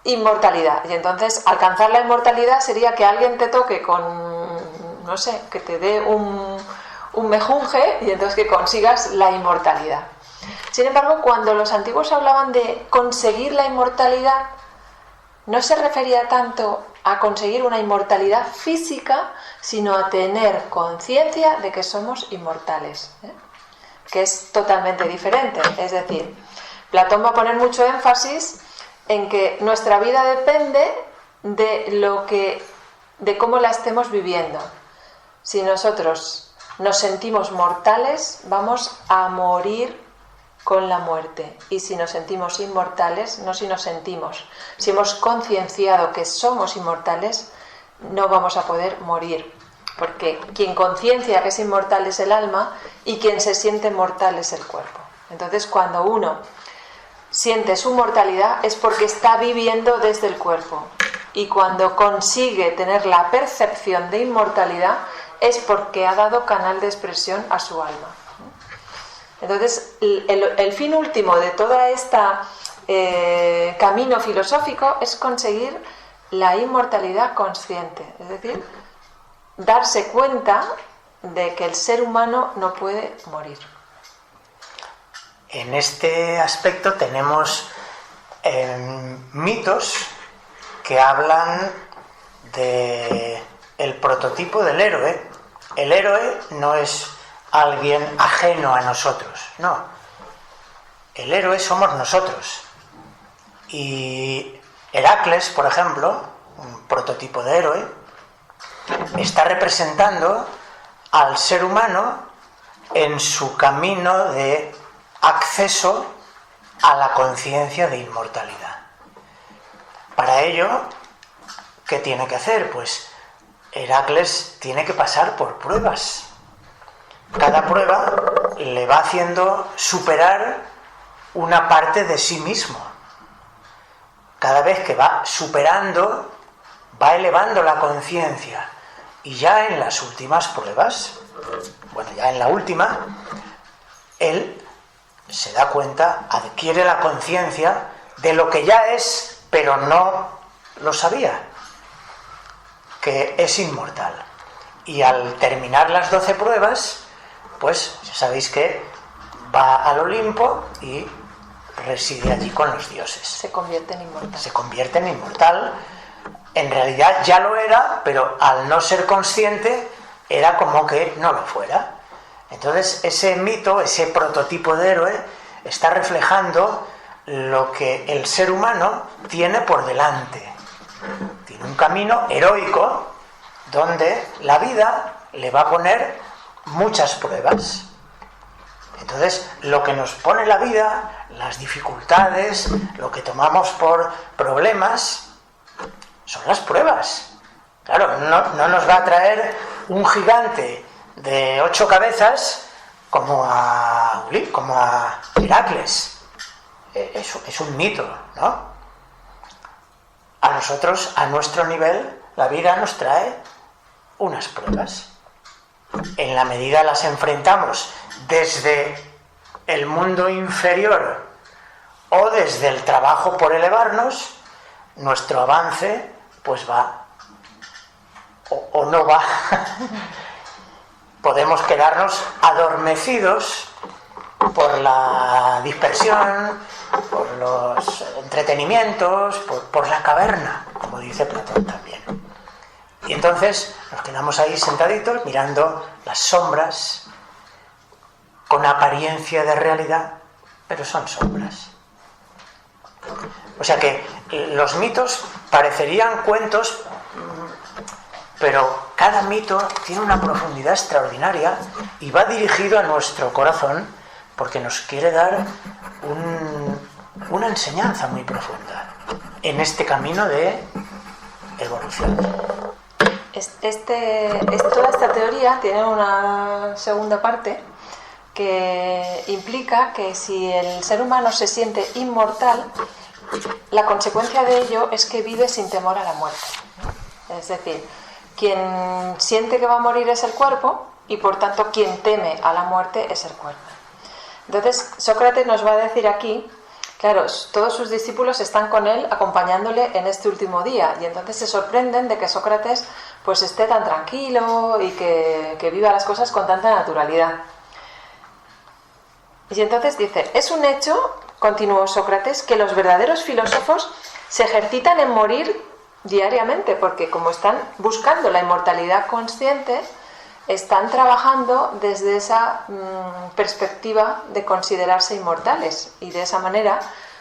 Inmortalidad. Y entonces alcanzar la inmortalidad sería que alguien te toque con, no sé, que te dé un mejunje y entonces que consigas la inmortalidad. Sin embargo, cuando los antiguos hablaban de conseguir la inmortalidad, no se refería tanto a conseguir una inmortalidad física, sino a tener conciencia de que somos inmortales, que es totalmente diferente. Es decir, Platón va a poner mucho énfasis en que nuestra vida depende de cómo la estemos viviendo. Si nosotros nos sentimos mortales, vamos a morir con la muerte. Y si nos sentimos inmortales, no si nos sentimos, si hemos concienciado que somos inmortales, no vamos a poder morir. Porque quien conciencia que es inmortal es el alma y quien se siente mortal es el cuerpo. Entonces, cuando uno siente su mortalidad es porque está viviendo desde el cuerpo. Y cuando consigue tener la percepción de inmortalidad es porque ha dado canal de expresión a su alma. Entonces, el fin último de toda esta camino filosófico es conseguir la inmortalidad consciente, es decir, darse cuenta de que el ser humano no puede morir. En este aspecto tenemos mitos que hablan de el prototipo del héroe. El héroe no es alguien ajeno a nosotros, no. El héroe somos nosotros. Y Heracles, por ejemplo, un prototipo de héroe, está representando al ser humano en su camino de acceso a la conciencia de inmortalidad. Para ello, ¿qué tiene que hacer? Pues Heracles tiene que pasar por pruebas. Cada prueba le va haciendo superar una parte de sí mismo. Cada vez que va superando, va elevando la conciencia. Y ya en las últimas pruebas, bueno, ya en la última, él se da cuenta, adquiere la conciencia de lo que ya es, pero no lo sabía, que es inmortal. Y al terminar las 12 pruebas, pues ya sabéis que va al Olimpo y reside allí con los dioses. Se convierte en inmortal. Se convierte en inmortal. En realidad ya lo era, pero al no ser consciente era como que no lo fuera. Entonces ese mito, ese prototipo de héroe, está reflejando lo que el ser humano tiene por delante. Tiene un camino heroico donde la vida le va a poner muchas pruebas. Entonces, lo que nos pone la vida, las dificultades, lo que tomamos por problemas, son las pruebas. Claro, no nos va a traer un gigante de 8 cabezas como a Heracles. Es un mito, ¿no? A nosotros, a nuestro nivel, la vida nos trae unas pruebas. En la medida las enfrentamos desde el mundo inferior o desde el trabajo por elevarnos, nuestro avance pues va o no va. Podemos quedarnos adormecidos por la dispersión, por los entretenimientos, por la caverna, como dice Platón también. Y entonces nos quedamos ahí sentaditos mirando las sombras con apariencia de realidad, pero son sombras. O sea que los mitos parecerían cuentos, pero cada mito tiene una profundidad extraordinaria y va dirigido a nuestro corazón porque nos quiere dar una enseñanza muy profunda en este camino de evolución. Toda esta teoría tiene una segunda parte que implica que si el ser humano se siente inmortal, la consecuencia de ello es que vive sin temor a la muerte. Es decir, quien siente que va a morir es el cuerpo y por tanto quien teme a la muerte es el cuerpo. Entonces Sócrates nos va a decir aquí, claro, todos sus discípulos están con él acompañándole en este último día y entonces se sorprenden de que Sócrates pues esté tan tranquilo y que viva las cosas con tanta naturalidad. Y entonces dice, es un hecho, continuó Sócrates, que los verdaderos filósofos se ejercitan en morir diariamente, porque como están buscando la inmortalidad consciente, están trabajando desde esa perspectiva de considerarse inmortales y de esa manera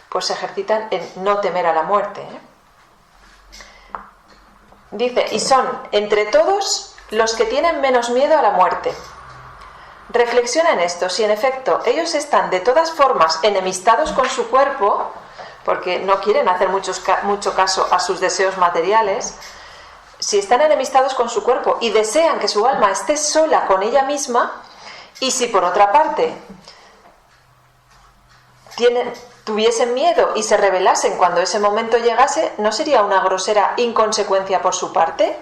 pues se ejercitan en no temer a la muerte, ¿eh? Dice, y son entre todos los que tienen menos miedo a la muerte. Reflexiona en esto, si en efecto ellos están de todas formas enemistados con su cuerpo, porque no quieren hacer mucho caso a sus deseos materiales, si están enemistados con su cuerpo y desean que su alma esté sola con ella misma, y si por otra parte tuviesen miedo y se rebelasen cuando ese momento llegase, ¿no sería una grosera inconsecuencia por su parte?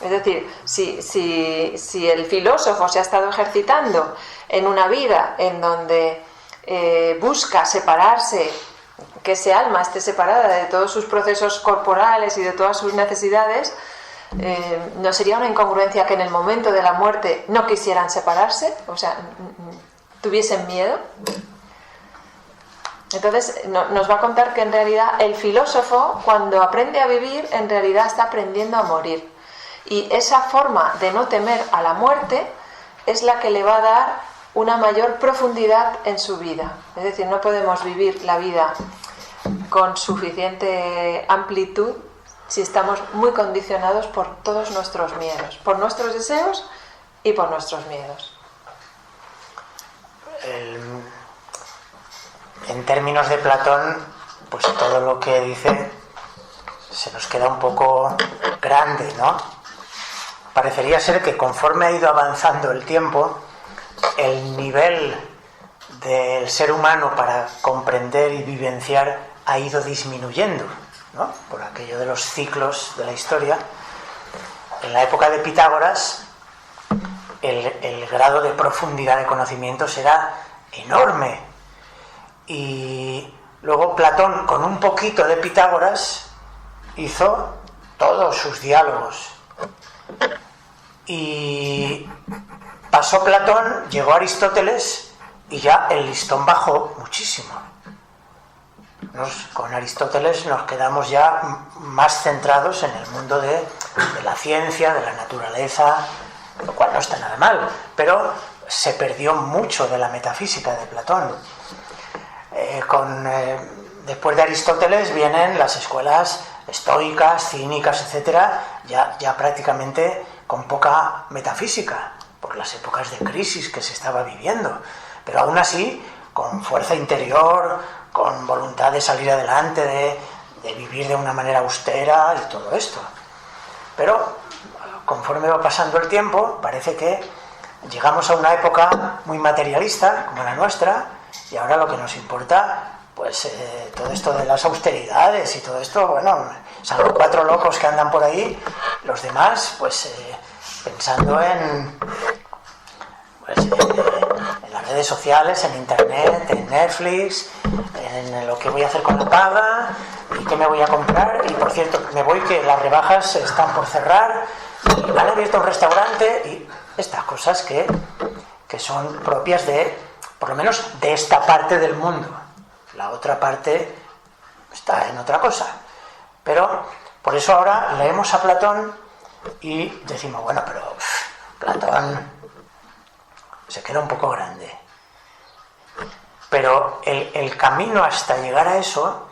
Es decir, si el filósofo se ha estado ejercitando en una vida en donde busca separarse, que ese alma esté separada de todos sus procesos corporales y de todas sus necesidades, ¿no sería una incongruencia que en el momento de la muerte no quisieran separarse? O sea, tuviesen miedo. Entonces nos va a contar que en realidad el filósofo, cuando aprende a vivir, en realidad está aprendiendo a morir. Y esa forma de no temer a la muerte es la que le va a dar una mayor profundidad en su vida. Es decir, no podemos vivir la vida con suficiente amplitud si estamos muy condicionados por todos nuestros miedos, por nuestros deseos y por nuestros miedos. En términos de Platón, pues todo lo que dice se nos queda un poco grande, ¿no? Parecería ser que conforme ha ido avanzando el tiempo, el nivel del ser humano para comprender y vivenciar ha ido disminuyendo, ¿no? Por aquello de los ciclos de la historia. En la época de Pitágoras, el grado de profundidad de conocimientos era enorme. Y luego Platón, con un poquito de Pitágoras, hizo todos sus diálogos. Y pasó Platón, llegó Aristóteles y ya el listón bajó muchísimo. Con Aristóteles nos quedamos ya más centrados en el mundo de la ciencia, de la naturaleza, lo cual no está nada mal, pero se perdió mucho de la metafísica de Platón. Después de Aristóteles vienen las escuelas estoicas, cínicas, etcétera, ya prácticamente con poca metafísica, por las épocas de crisis que se estaba viviendo, pero aún así con fuerza interior, con voluntad de salir adelante, de vivir de una manera austera y todo esto. Pero conforme va pasando el tiempo, parece que llegamos a una época muy materialista, como la nuestra, y ahora lo que nos importa, pues todo esto de las austeridades y todo esto, bueno, salvo 4 locos que andan por ahí, los demás, pues pensando en las redes sociales, en internet, en Netflix, en lo que voy a hacer con la paga y qué me voy a comprar. Y por cierto, me voy que las rebajas están por cerrar y han abierto un restaurante y estas cosas que son propias de, por lo menos, de esta parte del mundo. La otra parte está en otra cosa. Pero por eso ahora leemos a Platón y decimos, bueno, pero Platón se queda un poco grande. Pero el camino hasta llegar a eso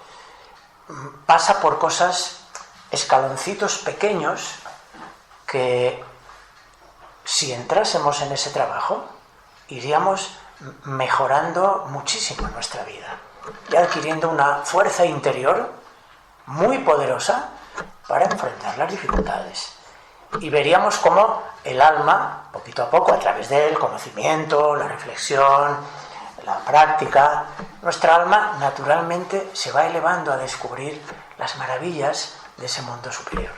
pasa por cosas, escaloncitos pequeños, que si entrásemos en ese trabajo iríamos mejorando muchísimo nuestra vida y adquiriendo una fuerza interior muy poderosa para enfrentar las dificultades. Y veríamos cómo el alma, poquito a poco, a través del conocimiento, la reflexión, la práctica, nuestra alma naturalmente se va elevando a descubrir las maravillas de ese mundo superior.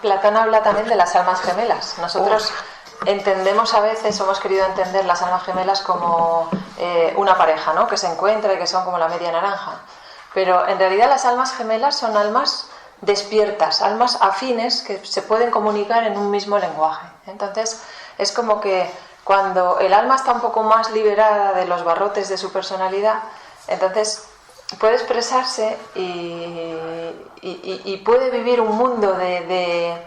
Platón habla también de las almas gemelas. Nosotros entendemos a veces, hemos querido entender las almas gemelas como una pareja, ¿no?, que se encuentra y que son como la media naranja. Pero en realidad las almas gemelas son almas despiertas, almas afines que se pueden comunicar en un mismo lenguaje. Entonces es como que cuando el alma está un poco más liberada de los barrotes de su personalidad, entonces puede expresarse y puede vivir un mundo de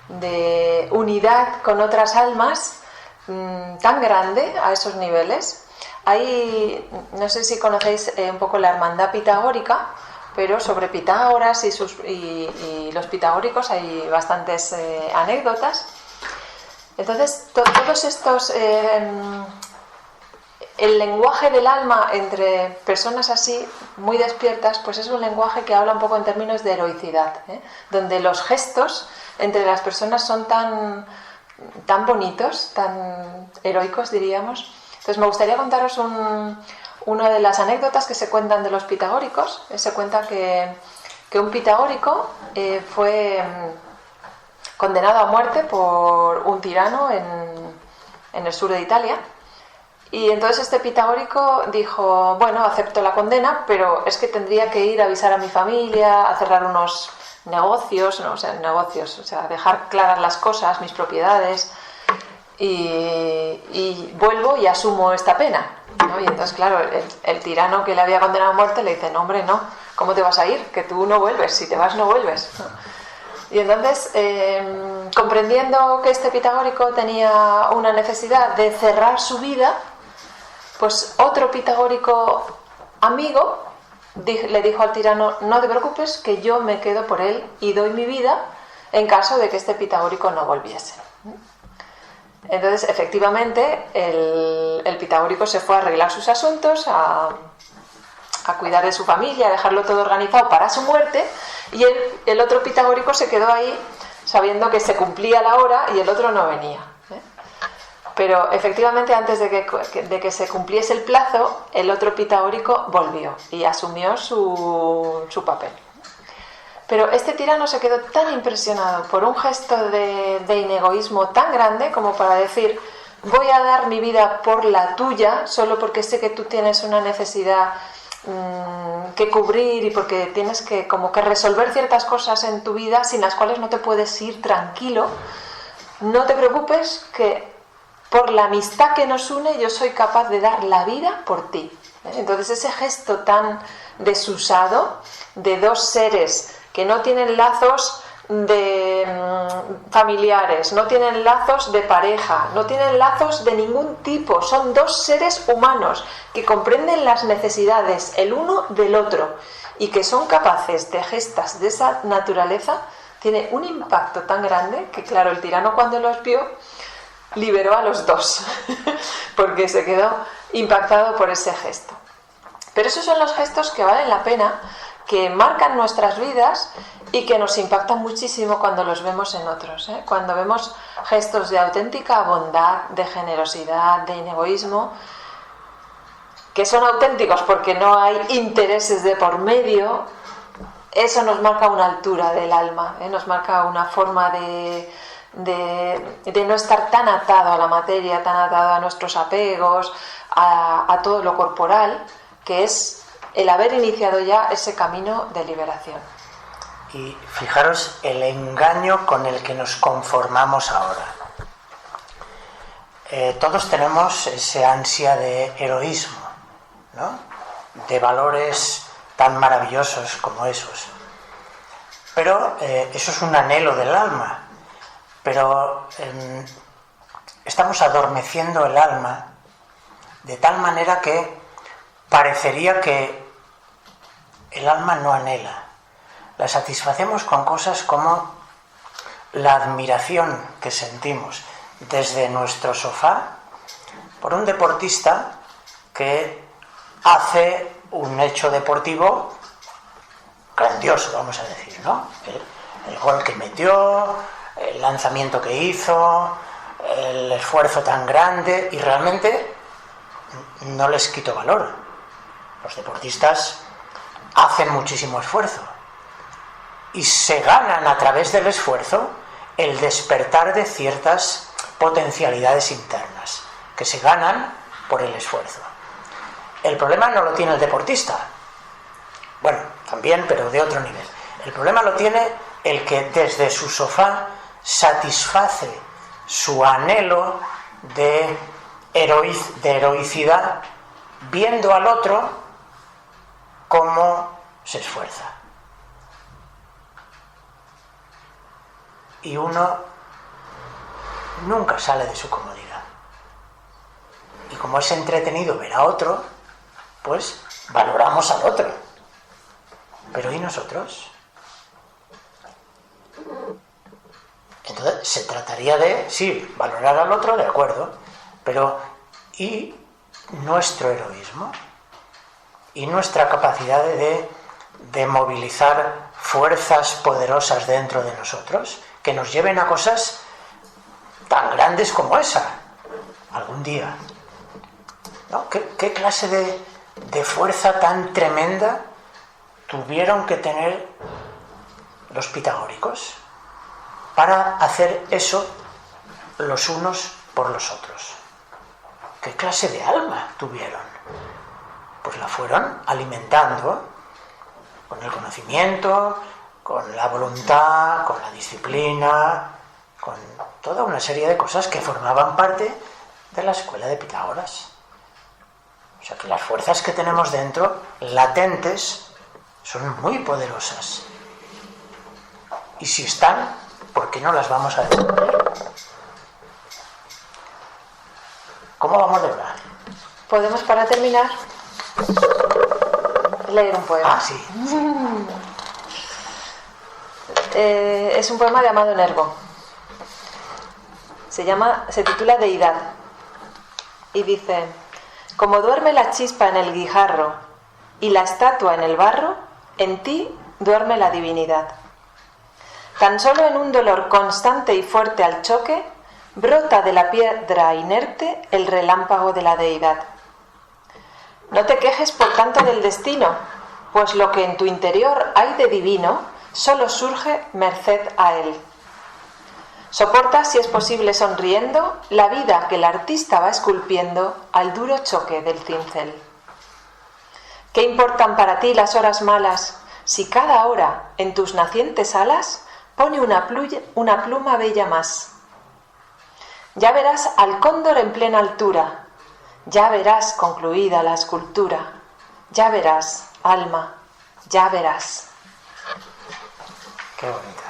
de unidad con otras almas tan grande a esos niveles. Hay, no sé si conocéis un poco la hermandad pitagórica, pero sobre Pitágoras y los pitagóricos hay bastantes anécdotas. Entonces, todos estos... el lenguaje del alma entre personas así, muy despiertas, pues es un lenguaje que habla un poco en términos de heroicidad, donde los gestos entre las personas son tan bonitos, tan heroicos, diríamos. Entonces me gustaría contaros una de las anécdotas que se cuentan de los pitagóricos. Se cuenta que un pitagórico fue condenado a muerte por un tirano en el sur de Italia. Y entonces este pitagórico dijo, bueno, acepto la condena, pero es que tendría que ir a avisar a mi familia, a cerrar unos negocios, dejar claras las cosas, mis propiedades, y vuelvo y asumo esta pena, ¿no? Y entonces, claro, el tirano que le había condenado a muerte le dice, no, hombre, no, ¿cómo te vas a ir? Que tú no vuelves, si te vas no vuelves, ¿no? Y entonces, comprendiendo que este pitagórico tenía una necesidad de cerrar su vida, pues otro pitagórico amigo le dijo al tirano, no te preocupes, que yo me quedo por él y doy mi vida en caso de que este pitagórico no volviese. Entonces, efectivamente, el pitagórico se fue a arreglar sus asuntos, a cuidar de su familia, a dejarlo todo organizado para su muerte, y el otro pitagórico se quedó ahí sabiendo que se cumplía la hora y el otro no venía. Pero efectivamente, antes de que se cumpliese el plazo, el otro pitagórico volvió y asumió su papel. Pero este tirano se quedó tan impresionado por un gesto de inegoísmo tan grande como para decir, voy a dar mi vida por la tuya solo porque sé que tú tienes una necesidad que cubrir y porque tienes que como que resolver ciertas cosas en tu vida sin las cuales no te puedes ir tranquilo. No te preocupes, que por la amistad que nos une yo soy capaz de dar la vida por ti. Entonces ese gesto tan desusado de dos seres que no tienen lazos familiares, no tienen lazos de pareja, no tienen lazos de ningún tipo, son dos seres humanos que comprenden las necesidades el uno del otro y que son capaces de gestas de esa naturaleza, tiene un impacto tan grande que, claro, el tirano cuando los vio liberó a los dos porque se quedó impactado por ese gesto. Pero esos son los gestos que valen la pena, que marcan nuestras vidas y que nos impactan muchísimo cuando los vemos en otros, Cuando vemos gestos de auténtica bondad, de generosidad, de inegoísmo, que son auténticos porque no hay intereses de por medio, eso nos marca una altura del alma, nos marca una forma de no estar tan atado a la materia, tan atado a nuestros apegos, a todo lo corporal, que es el haber iniciado ya ese camino de liberación. Y fijaros el engaño con el que nos conformamos ahora. Todos tenemos ese ansia de heroísmo, ¿no? De valores tan maravillosos como esos. Pero eso es un anhelo del alma. Pero estamos adormeciendo el alma de tal manera que parecería que el alma no anhela. La satisfacemos con cosas como la admiración que sentimos desde nuestro sofá por un deportista que hace un hecho deportivo grandioso, vamos a decir, ¿no? El gol que metió, el lanzamiento que hizo, el esfuerzo tan grande, y realmente no les quito valor. Los deportistas hacen muchísimo esfuerzo y se ganan a través del esfuerzo el despertar de ciertas potencialidades internas que se ganan por el esfuerzo. El problema no lo tiene el deportista, bueno, también, pero de otro nivel. El problema lo tiene el que desde su sofá satisface su anhelo de heroicidad viendo al otro cómo se esfuerza. Y uno nunca sale de su comodidad. Y como es entretenido ver a otro, pues valoramos al otro. Pero ¿y nosotros? Entonces se trataría de, sí, valorar al otro, de acuerdo, pero ¿y nuestro heroísmo? ¿Y nuestra capacidad de movilizar fuerzas poderosas dentro de nosotros que nos lleven a cosas tan grandes como esa algún día? ¿No? ¿Qué clase de fuerza tan tremenda tuvieron que tener los pitagóricos para hacer eso los unos por los otros? ¿Qué clase de alma tuvieron? Pues la fueron alimentando con el conocimiento, con la voluntad, con la disciplina, con toda una serie de cosas que formaban parte de la escuela de Pitágoras. O sea que las fuerzas que tenemos dentro, latentes, son muy poderosas. Y si están, ¿por qué no las vamos a descubrir? ¿Cómo vamos de verdad? Podemos, para terminar, leer un poema. Ah, sí. Es un poema de Amado Nervo. Se titula Deidad. Y dice: como duerme la chispa en el guijarro y la estatua en el barro, en ti duerme la divinidad. Tan solo en un dolor constante y fuerte al choque, brota de la piedra inerte el relámpago de la deidad. No te quejes por tanto del destino, pues lo que en tu interior hay de divino, solo surge merced a él. Soporta, si es posible sonriendo, la vida que el artista va esculpiendo al duro choque del cincel. ¿Qué importan para ti las horas malas, si cada hora en tus nacientes alas pone una pluma bella más? Ya verás al cóndor en plena altura, ya verás concluida la escultura, ya verás, alma, ya verás. Qué bonita.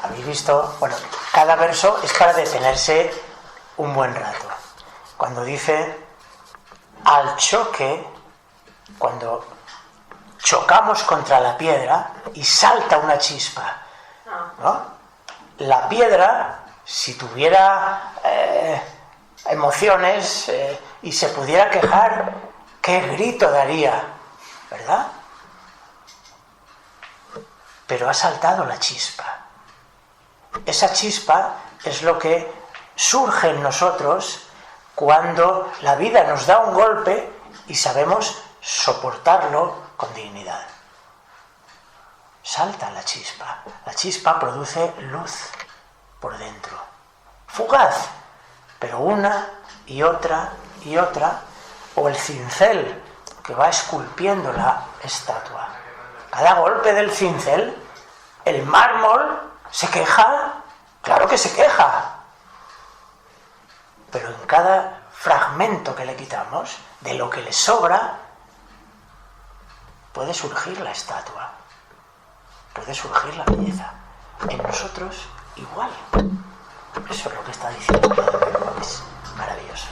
¿Habéis visto? Bueno, cada verso es para detenerse un buen rato. Cuando dice al choque, cuando chocamos contra la piedra y salta una chispa, ¿no? La piedra, si tuviera emociones y se pudiera quejar, ¿qué grito daría? ¿Verdad? Pero ha saltado la chispa. Esa chispa es lo que surge en nosotros cuando la vida nos da un golpe y sabemos soportarlo con dignidad. Salta la chispa. La chispa produce luz por dentro. Fugaz, pero una y otra y otra, o el cincel que va esculpiendo la estatua. Cada golpe del cincel, el mármol se queja, claro que se queja, pero en cada fragmento que le quitamos, de lo que le sobra, puede surgir la estatua, puede surgir la belleza. En nosotros igual. Eso es lo que está diciendo. Es maravilloso.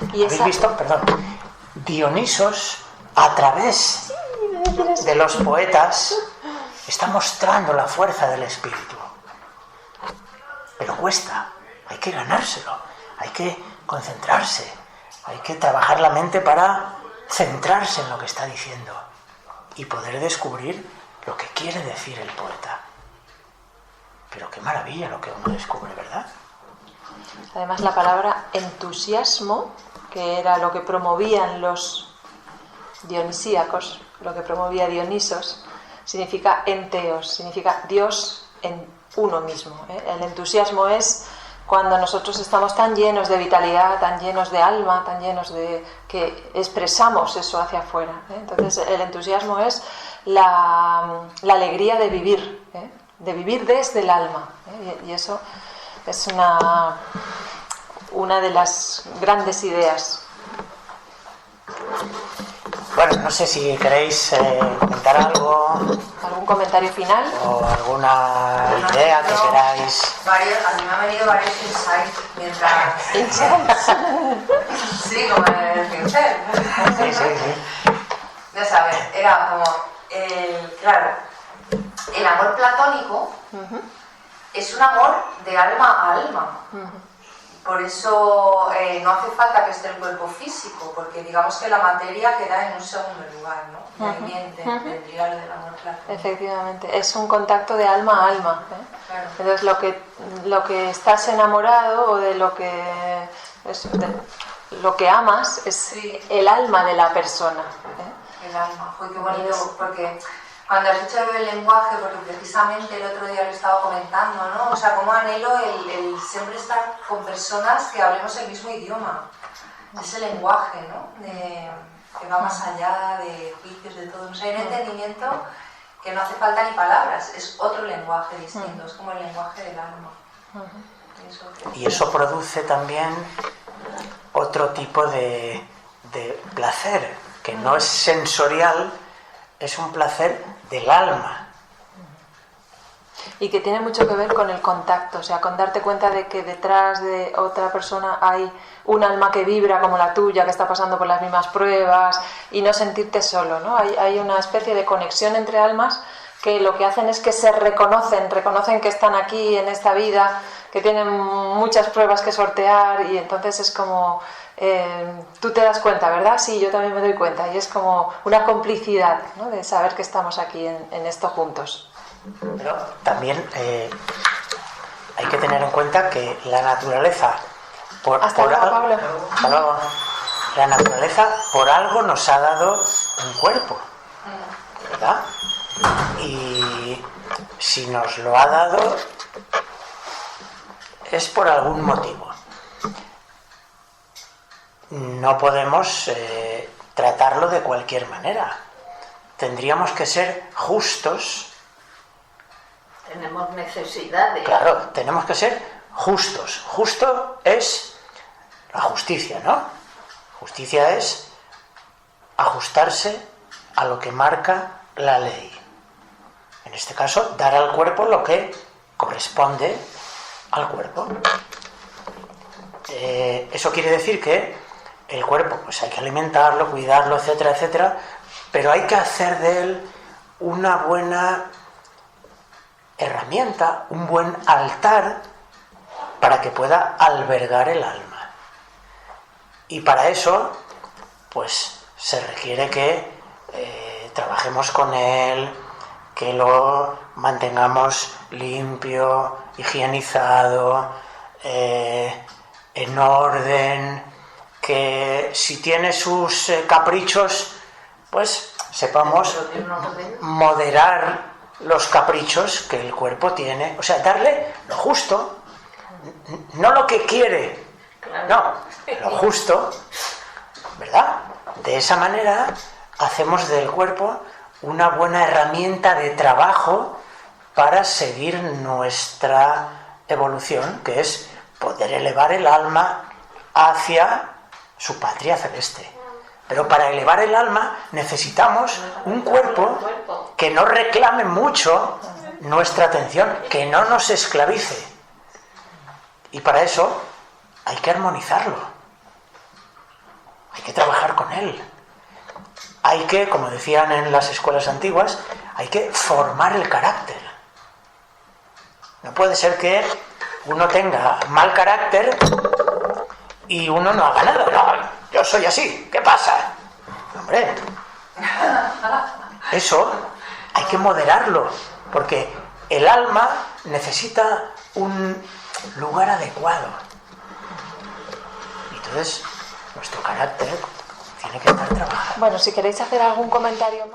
¿Habéis visto? Perdón. Dionisos, a través de los poetas, está mostrando la fuerza del espíritu. Pero cuesta, hay que ganárselo, hay que concentrarse, hay que trabajar la mente para centrarse en lo que está diciendo y poder descubrir lo que quiere decir el poeta. Pero qué maravilla lo que uno descubre, ¿verdad? Además, la palabra entusiasmo, que era lo que promovían los dionisíacos, lo que promovía Dionisos, significa enteos, significa Dios en uno mismo. El entusiasmo es cuando nosotros estamos tan llenos de vitalidad, tan llenos de alma, tan llenos de que expresamos eso hacia afuera. Entonces, el entusiasmo es la alegría de vivir desde el alma. Y eso es una de las grandes ideas. Bueno, no sé si queréis comentar algo ¿Algún comentario final? o alguna idea que queráis. A mí me han venido varios insights mientras... Sí, como el pincel. Sí. Ya sabes, era como... claro, el amor platónico es un amor de alma a alma. Por eso no hace falta que esté el cuerpo físico, porque digamos que la materia queda en un segundo lugar, ¿no? De ahí vendría lo del amor platónico. Efectivamente, es un contacto de alma a alma. Claro. Entonces lo que estás enamorado o de lo que amas es Sí. el alma de la persona. El alma, ¡uy, qué bonito! Porque cuando has dicho el lenguaje, porque precisamente el otro día lo estaba comentando, ¿no? O sea, cómo anhelo el siempre estar con personas que hablemos el mismo idioma. Ese lenguaje, ¿no? Que va más allá de juicios, de todo. O sea, hay un entendimiento que no hace falta ni palabras, es otro lenguaje distinto, es como el lenguaje del alma. Y eso produce también otro tipo de placer, que no es sensorial, es un placer del alma. Y que tiene mucho que ver con el contacto, o sea, con darte cuenta de que detrás de otra persona hay un alma que vibra como la tuya, que está pasando por las mismas pruebas, y no sentirte solo, ¿no? Hay una especie de conexión entre almas que lo que hacen es que se reconocen que están aquí en esta vida, que tienen muchas pruebas que sortear, y entonces es como... tú te das cuenta, ¿verdad? Sí, yo también me doy cuenta, y es como una complicidad, ¿no? De saber que estamos aquí en esto juntos. Pero también hay que tener en cuenta que la naturaleza Hasta luego, Pablo. Hasta luego. La naturaleza por algo nos ha dado un cuerpo, ¿verdad? Y si nos lo ha dado es por algún motivo. No podemos tratarlo de cualquier manera. Tendríamos que ser justos. Tenemos necesidad de... Claro, tenemos que ser justos. Justo es la justicia, ¿no? Justicia es ajustarse a lo que marca la ley. En este caso, dar al cuerpo lo que corresponde al cuerpo. Eso quiere decir que el cuerpo, pues hay que alimentarlo, cuidarlo, etcétera, etcétera, pero hay que hacer de él una buena herramienta, un buen altar para que pueda albergar el alma. Y para eso, pues se requiere que trabajemos con él, que lo mantengamos limpio, higienizado, en orden, que si tiene sus caprichos, pues sepamos moderar los caprichos que el cuerpo tiene, o sea, darle lo justo, no lo que quiere, no, lo justo, ¿verdad? De esa manera hacemos del cuerpo una buena herramienta de trabajo para seguir nuestra evolución, que es poder elevar el alma hacia su patria celeste. Pero para elevar el alma necesitamos un cuerpo que no reclame mucho nuestra atención, que no nos esclavice. Y para eso hay que armonizarlo. Hay que trabajar con él. Hay que, como decían en las escuelas antiguas, hay que formar el carácter. No puede ser que uno tenga mal carácter y uno no haga nada. No, yo soy así, ¿qué pasa? Hombre, eso hay que moderarlo, porque el alma necesita un lugar adecuado. Y entonces nuestro carácter tiene que estar trabajado. Bueno, si queréis hacer algún comentario más.